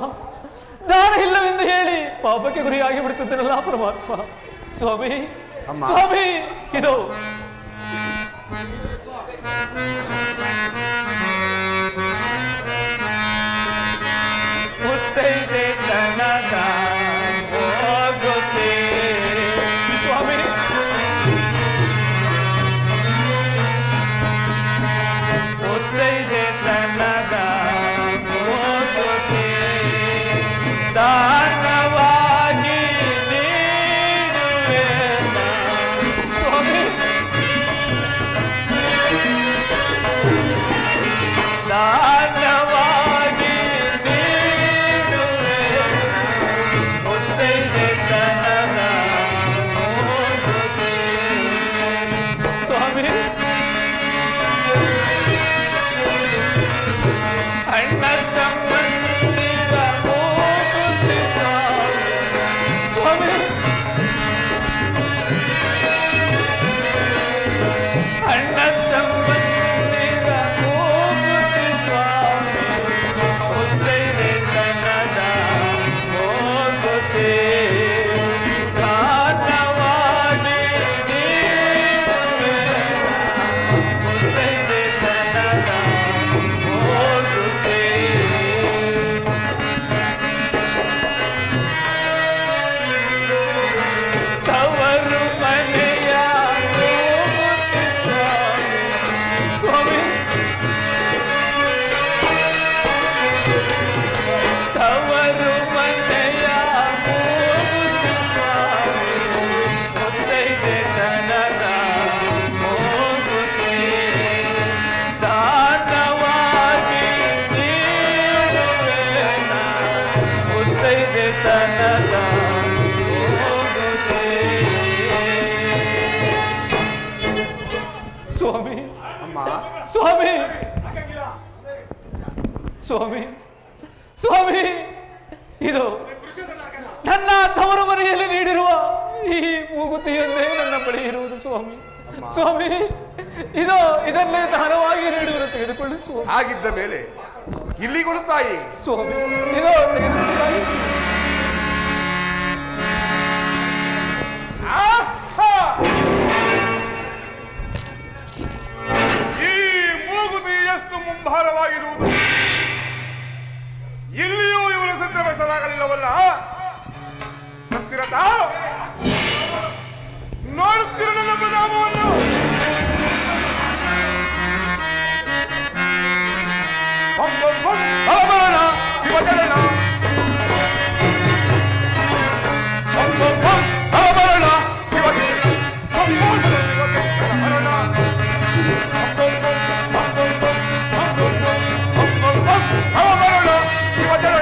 ದಾನ ಇಲ್ಲವೆಂದು ಹೇಳಿ ಪಾಪಕ್ಕೆ ಗುರಿಯಾಗಿ ಬಿಡುತ್ತಿದ್ದನಲ್ಲ ಪರಮಾತ್ಮ. ಸ್ವಾಮಿ ಅಮ್ಮ. ಸ್ವಾಮಿ ಇದು ಮುತ್ತೈದೆ ತನದ ಹೋಗುತ್ತೆ. ಸ್ವಾಮಿ ಮುತ್ತೈದೆ ತನದ ಹೋಗುತ್ತೆ. ದಾನವಾಗಿ ನೀಡುವೆ ಸ್ವಾಮಿ. ದಾನವಾಗಿ ನೀಡುವೆ ಮುತ್ತೈದೆ ತನದ ಹೋಗುತ್ತೆ. ಸ್ವಾಮಿ ಅಣ್ಣ ತಮ್ಮಂದಿರ ಹೋಗುತ್ತೆ ಸ್ವಾಮಿ. ಅಣ್ಣ ತಮ್ಮಂದಿರ ಹೋಗುತ್ತೆ ಸ್ವಾಮಿ. ಮುತ್ತೈದೆ ತನದ ಹೋಗುತ್ತೆ. ದಾನವಾಗಿ ನೀಡುವೆ ಮುತ್ತೈದೆ ತನದ ಹೋಗುತ್ತೆ. ತವರು ಮನೆಯ ಹೋಗುತ್ತೆ ಸ್ವಾಮಿ. ತವರು ಮನೆಯ ಹೋಗುತ್ತೆ ಸ್ವಾಮಿ. ಮುತ್ತೈದೆ ತನದ ಹೋಗುತ್ತೆ. ದಾನವಾಗಿ ನೀಡುವೆ ಮುತ್ತೈದೆ ತನದ ಹೋಗುತ್ತೆ. ಸ್ವಾಮಿ ಅಮ್ಮ, ಸ್ವಾಮಿ ಸ್ವಾಮಿ ಸ್ವಾಮಿ ಇದು ನನ್ನ ತವರು ಮನೆಯಲ್ಲಿ ನೀಡಿರುವ ಈ ಮೂಗುತಿಯನ್ನೇ ನನ್ನ ಬಳಿ ಇರುವುದು ಸ್ವಾಮಿ. ಸ್ವಾಮಿ ಇದನ್ನೇ ದಾನವಾಗಿ ನೀಡುವರು, ತೆಗೆದುಕೊಳ್ಳಿ ಸ್ವಾಮಿ. ಆಗಿದ್ದ ಮೇಲೆ ಇಲ್ಲಿ ಕೊಡು ತಾಯಿ. ಸ್ವಾಮಿ ತೆಗೆದುಕೊಳ್ಳಿ. ಆಹಾ! ಈ ಮೂಗುತಿ ಎಷ್ಟು ಮುಂಭಾರವಾಗಿರುವುದು. ಇಲ್ಲಿಯೂ ಇವರು ಸತ್ಯವೆಸಲಾಗಲಿಲ್ಲವಲ್ಲ. ಸತ್ತಿರತ ನೋಡುತ್ತಿರು ನನ್ನ ಪ್ರತಾಪವನ್ನು. ಬಲಬಲನ ಶಿವಚರಣ, ಬಲಬಲನ ಶಿವಚರಣ, ಸಂಭೂಷಣ ಶಿವಶಂಕರ ಹರಣ. ಬಲಬಲನ ಶಿವಚರಣ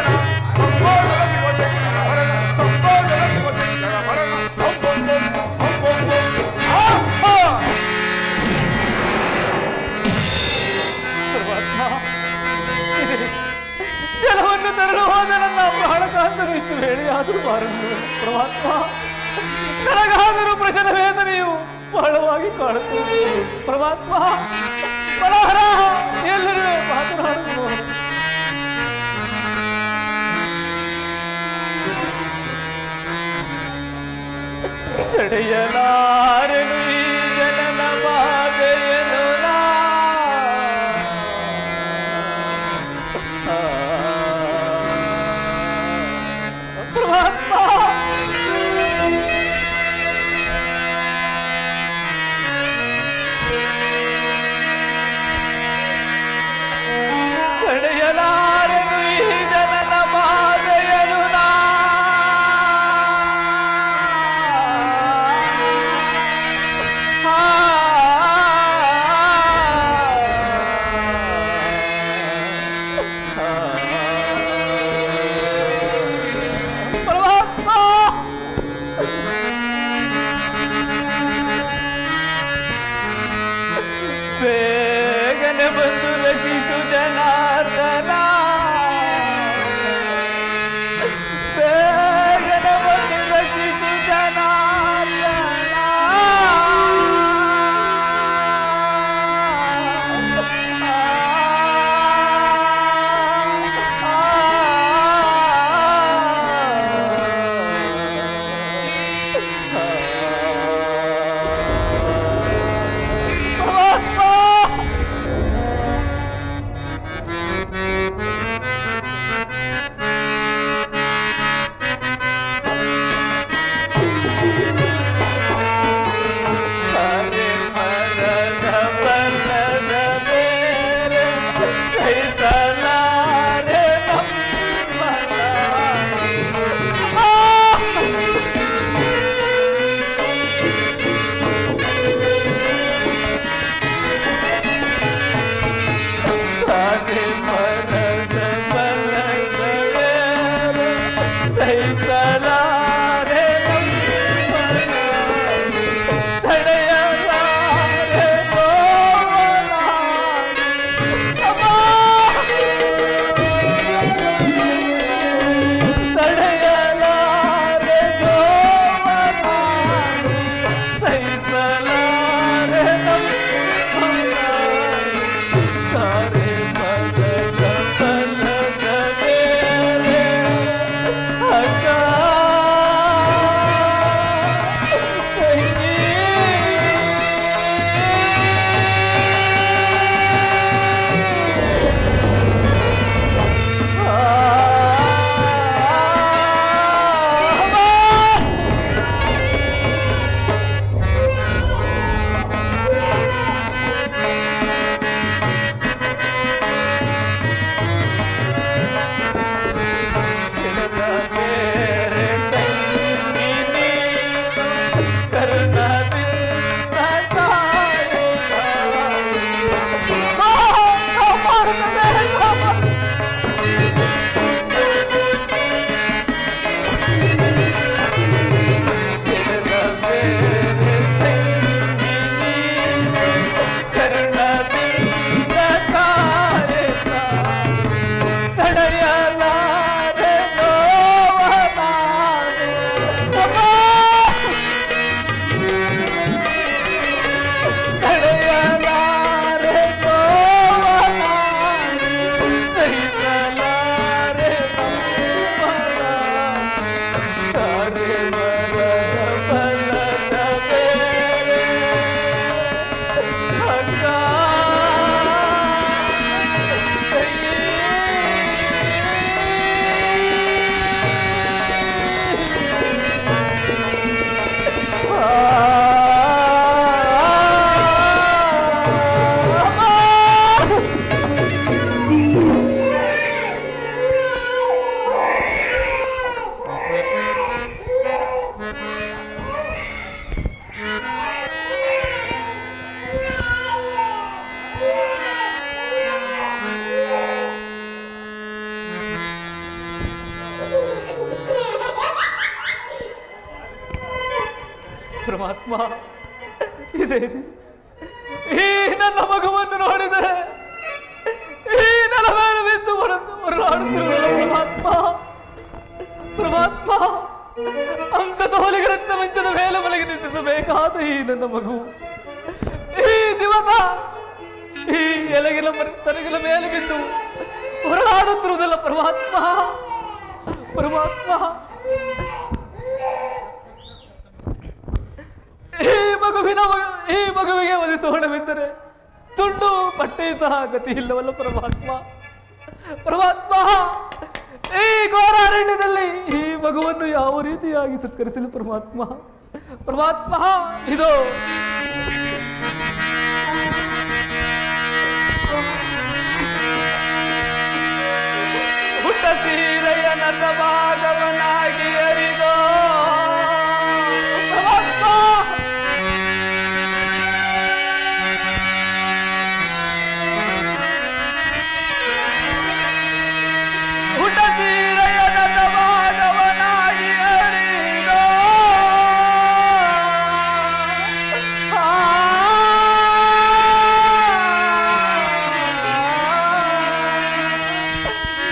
ತರಲು ಹೋದ ನನ್ನ ಪ್ರಾಣಕಾಂತನು ಇಷ್ಟು ಹೇಳಿಯಾದರೂ ಬಾರದು ಪರಮಾತ್ಮ. ನನಗಾದರೂ ಪ್ರಶನ ವೇದನೆಯು ಬಹಳವಾಗಿ ಕಾಡುತ್ತದೆ ಪರಮಾತ್ಮ. ಮನೋಹರ ಎಲ್ಲರೂ ಮಾತನಾಡುವುದು ತಡೆಯಲಾರೆನು ಈ ಜನನ ಬಾಧೆಯನು ಪರಮಾತ್ಮ. ತಡೆಯಲಾರೆನು ಈ ಜನನ ಬಾಧೆಯನು ಬೇಗನೆ ಬಂದು ರಚಿಸು ಜನಾರ್ದನ. ಬೇಗನೆ ಬಂದು ರಚಿಸು ಜನಾರ್ದನ. ಪರಮಾತ್ಮ, ಇದೇನು ಈ ನನ್ನ ಮಗುವನ್ನು ನೋಡಿದರೆ ಈ ನನ್ನ ಮೇಲೆ ಬಿದ್ದು ಹೊರಲಾಡುತ್ತಿರುವ ಪರಮಾತ್ಮ ಪರಮಾತ್ಮ, ಹಂಸತೋಲಿಗೆ ರಕ್ತ ಮಂಚದ ಮೇಲೆ ಮಲಗಿ ನಿಂತಿಸಬೇಕಾದ ಈ ನನ್ನ ಮಗು ಈ ದಿವಸ ಈ ಎಲೆಗಿನ ತನಗಿನ ಮೇಲೆ ಬಿದ್ದು ಹೊರಡಾಡುತ್ತಿರುವುದಲ್ಲ ಪರಮಾತ್ಮ. ಪರಮಾತ್ಮ, ಈ ಮಗುವಿಗೆ ಒಲಿಸೋಣವೆಂದರೆ ತುಂಡು ಬಟ್ಟೆ ಸಹ ಗತಿ ಇಲ್ಲವಲ್ಲ ಪರಮಾತ್ಮ. ಪರಮಾತ್ಮ, ಈ ಘೋರಾರಣ್ಯದಲ್ಲಿ ಈ ಮಗುವನ್ನು ಯಾವ ರೀತಿಯಾಗಿ ಸತ್ಕರಿಸಲು ಪರಮಾತ್ಮ. ಪರಮಾತ್ಮ, ಇದು ಹುಟ್ಟ ಸೀರೆಯ ನನ್ನ ಭಾಗವನಾಗಿ ಅರಿದೋ ಪರಮಾತ್ಮ. ಹುಟ್ಟ ಸೀರೆಯ ನನ್ನ ಭಾಗವನಾಗಿ ಅರಿದೋ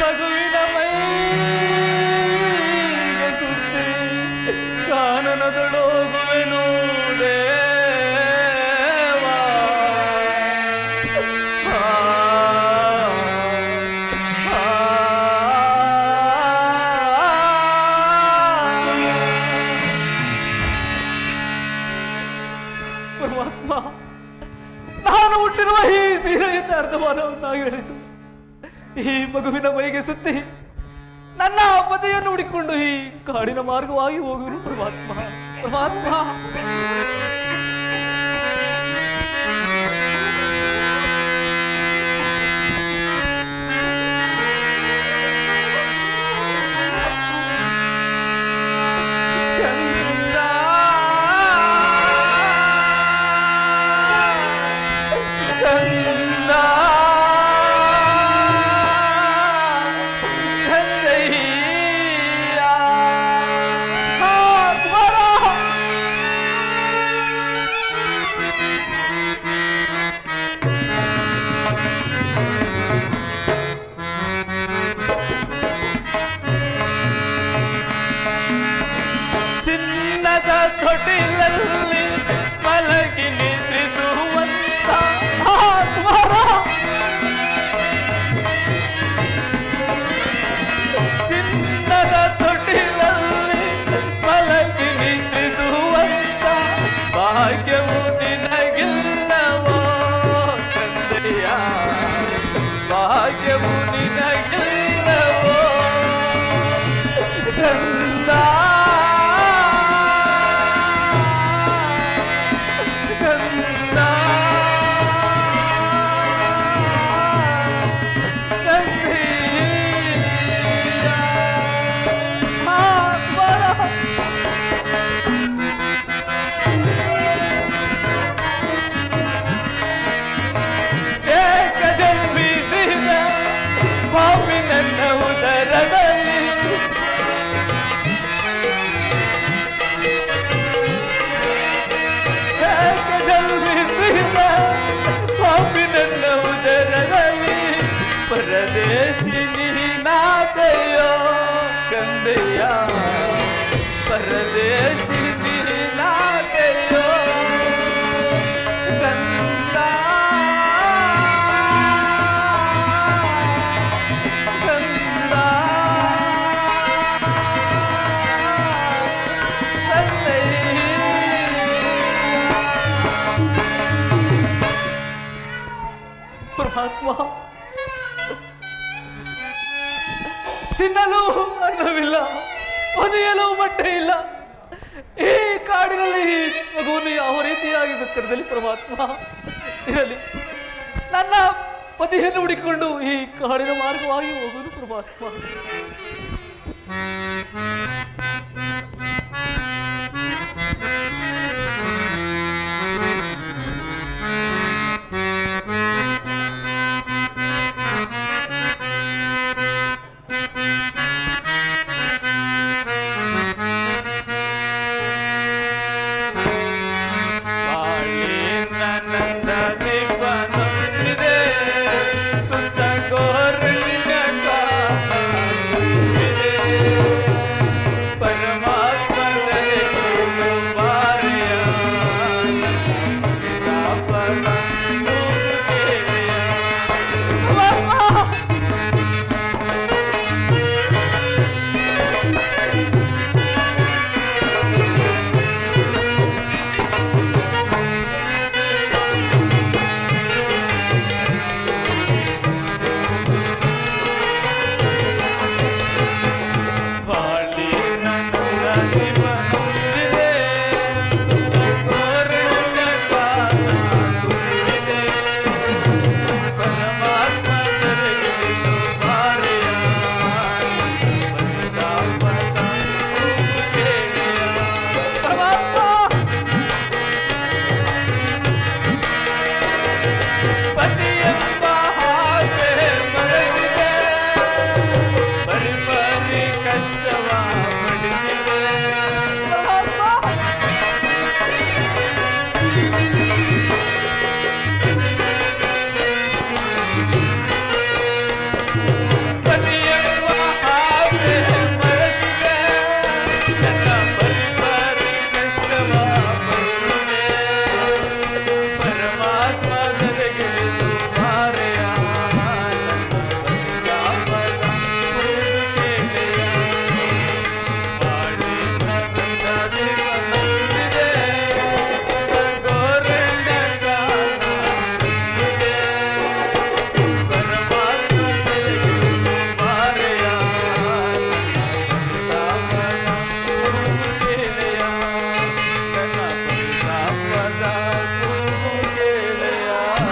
ಮಗುವಿನ ಮೈಗೆ ಸುತ್ತಿ ಕಾನನದೊಳಗುವೆನು ದೇವಾ. ಪರಮಾತ್ಮ, ನಾನು ಹುಟ್ಟಿರುವ ಈ ಸೀರೆಯಿಂದ ಅರ್ಧಮಾನವನ್ನಾಗಿ ಹೇಳಿತು ಈ ಮಗುವಿನ ಮೈಗೆ ಸುತ್ತಿ ನನ್ನ ಪತಿಯನ್ನು ಹುಡುಕಿಕೊಂಡು ಈ ಕಾಡಿನ ಮಾರ್ಗವಾಗಿ ಹೋಗುವುದು ಪರಮಾತ್ಮ. ಪರಮಾತ್ಮ, ಚಿನ್ನದ ತೊಟ್ಟಿಲಲ್ಲಿ ಮಲಗಿ ನಿದ್ರಿಸುವಂತ ಆತ್ಮರ, ಚಿನ್ನದ ತೊಟ್ಟಿಲಲ್ಲಿ ಮಲಗಿ ನಿದ್ರಿಸುವಂತ ಭಾಗ್ಯವು ನಿನಗಿಲ್ಲವೋ ತಂದೆಯ, ಭಾಗ್ಯವು ನಿನಗಿಲ್ಲವೋ ಕಂದ. ಪರದೇಶಿ ನೀನಾದೆಯೋ ಕಂದೆಯ, ಪರದೇಶಿ ನೀನಾದೆಯೋ ಕಂದ. ಕಂದ ಪರಮಾತ್ಮ, ತಿನ್ನಲು ಅನ್ನವಿಲ್ಲ, ಒದೆಯಲು ಬಟ್ಟೆ ಇಲ್ಲ. ಈ ಕಾಡಿನಲ್ಲಿ ಈ ಮಗುವನ್ನು ಯಾವ ರೀತಿಯಾಗಿ ಸತ್ಕರಿಸಲಿ ಪರಮಾತ್ಮ. ಇರಲಿ, ನನ್ನ ಪತಿಯನ್ನು ಹುಡುಕಿಕೊಂಡು ಈ ಕಾಡಿನ ಮಾರ್ಗವಾಗಿ ಹೋಗುವುದು ಪರಮಾತ್ಮ.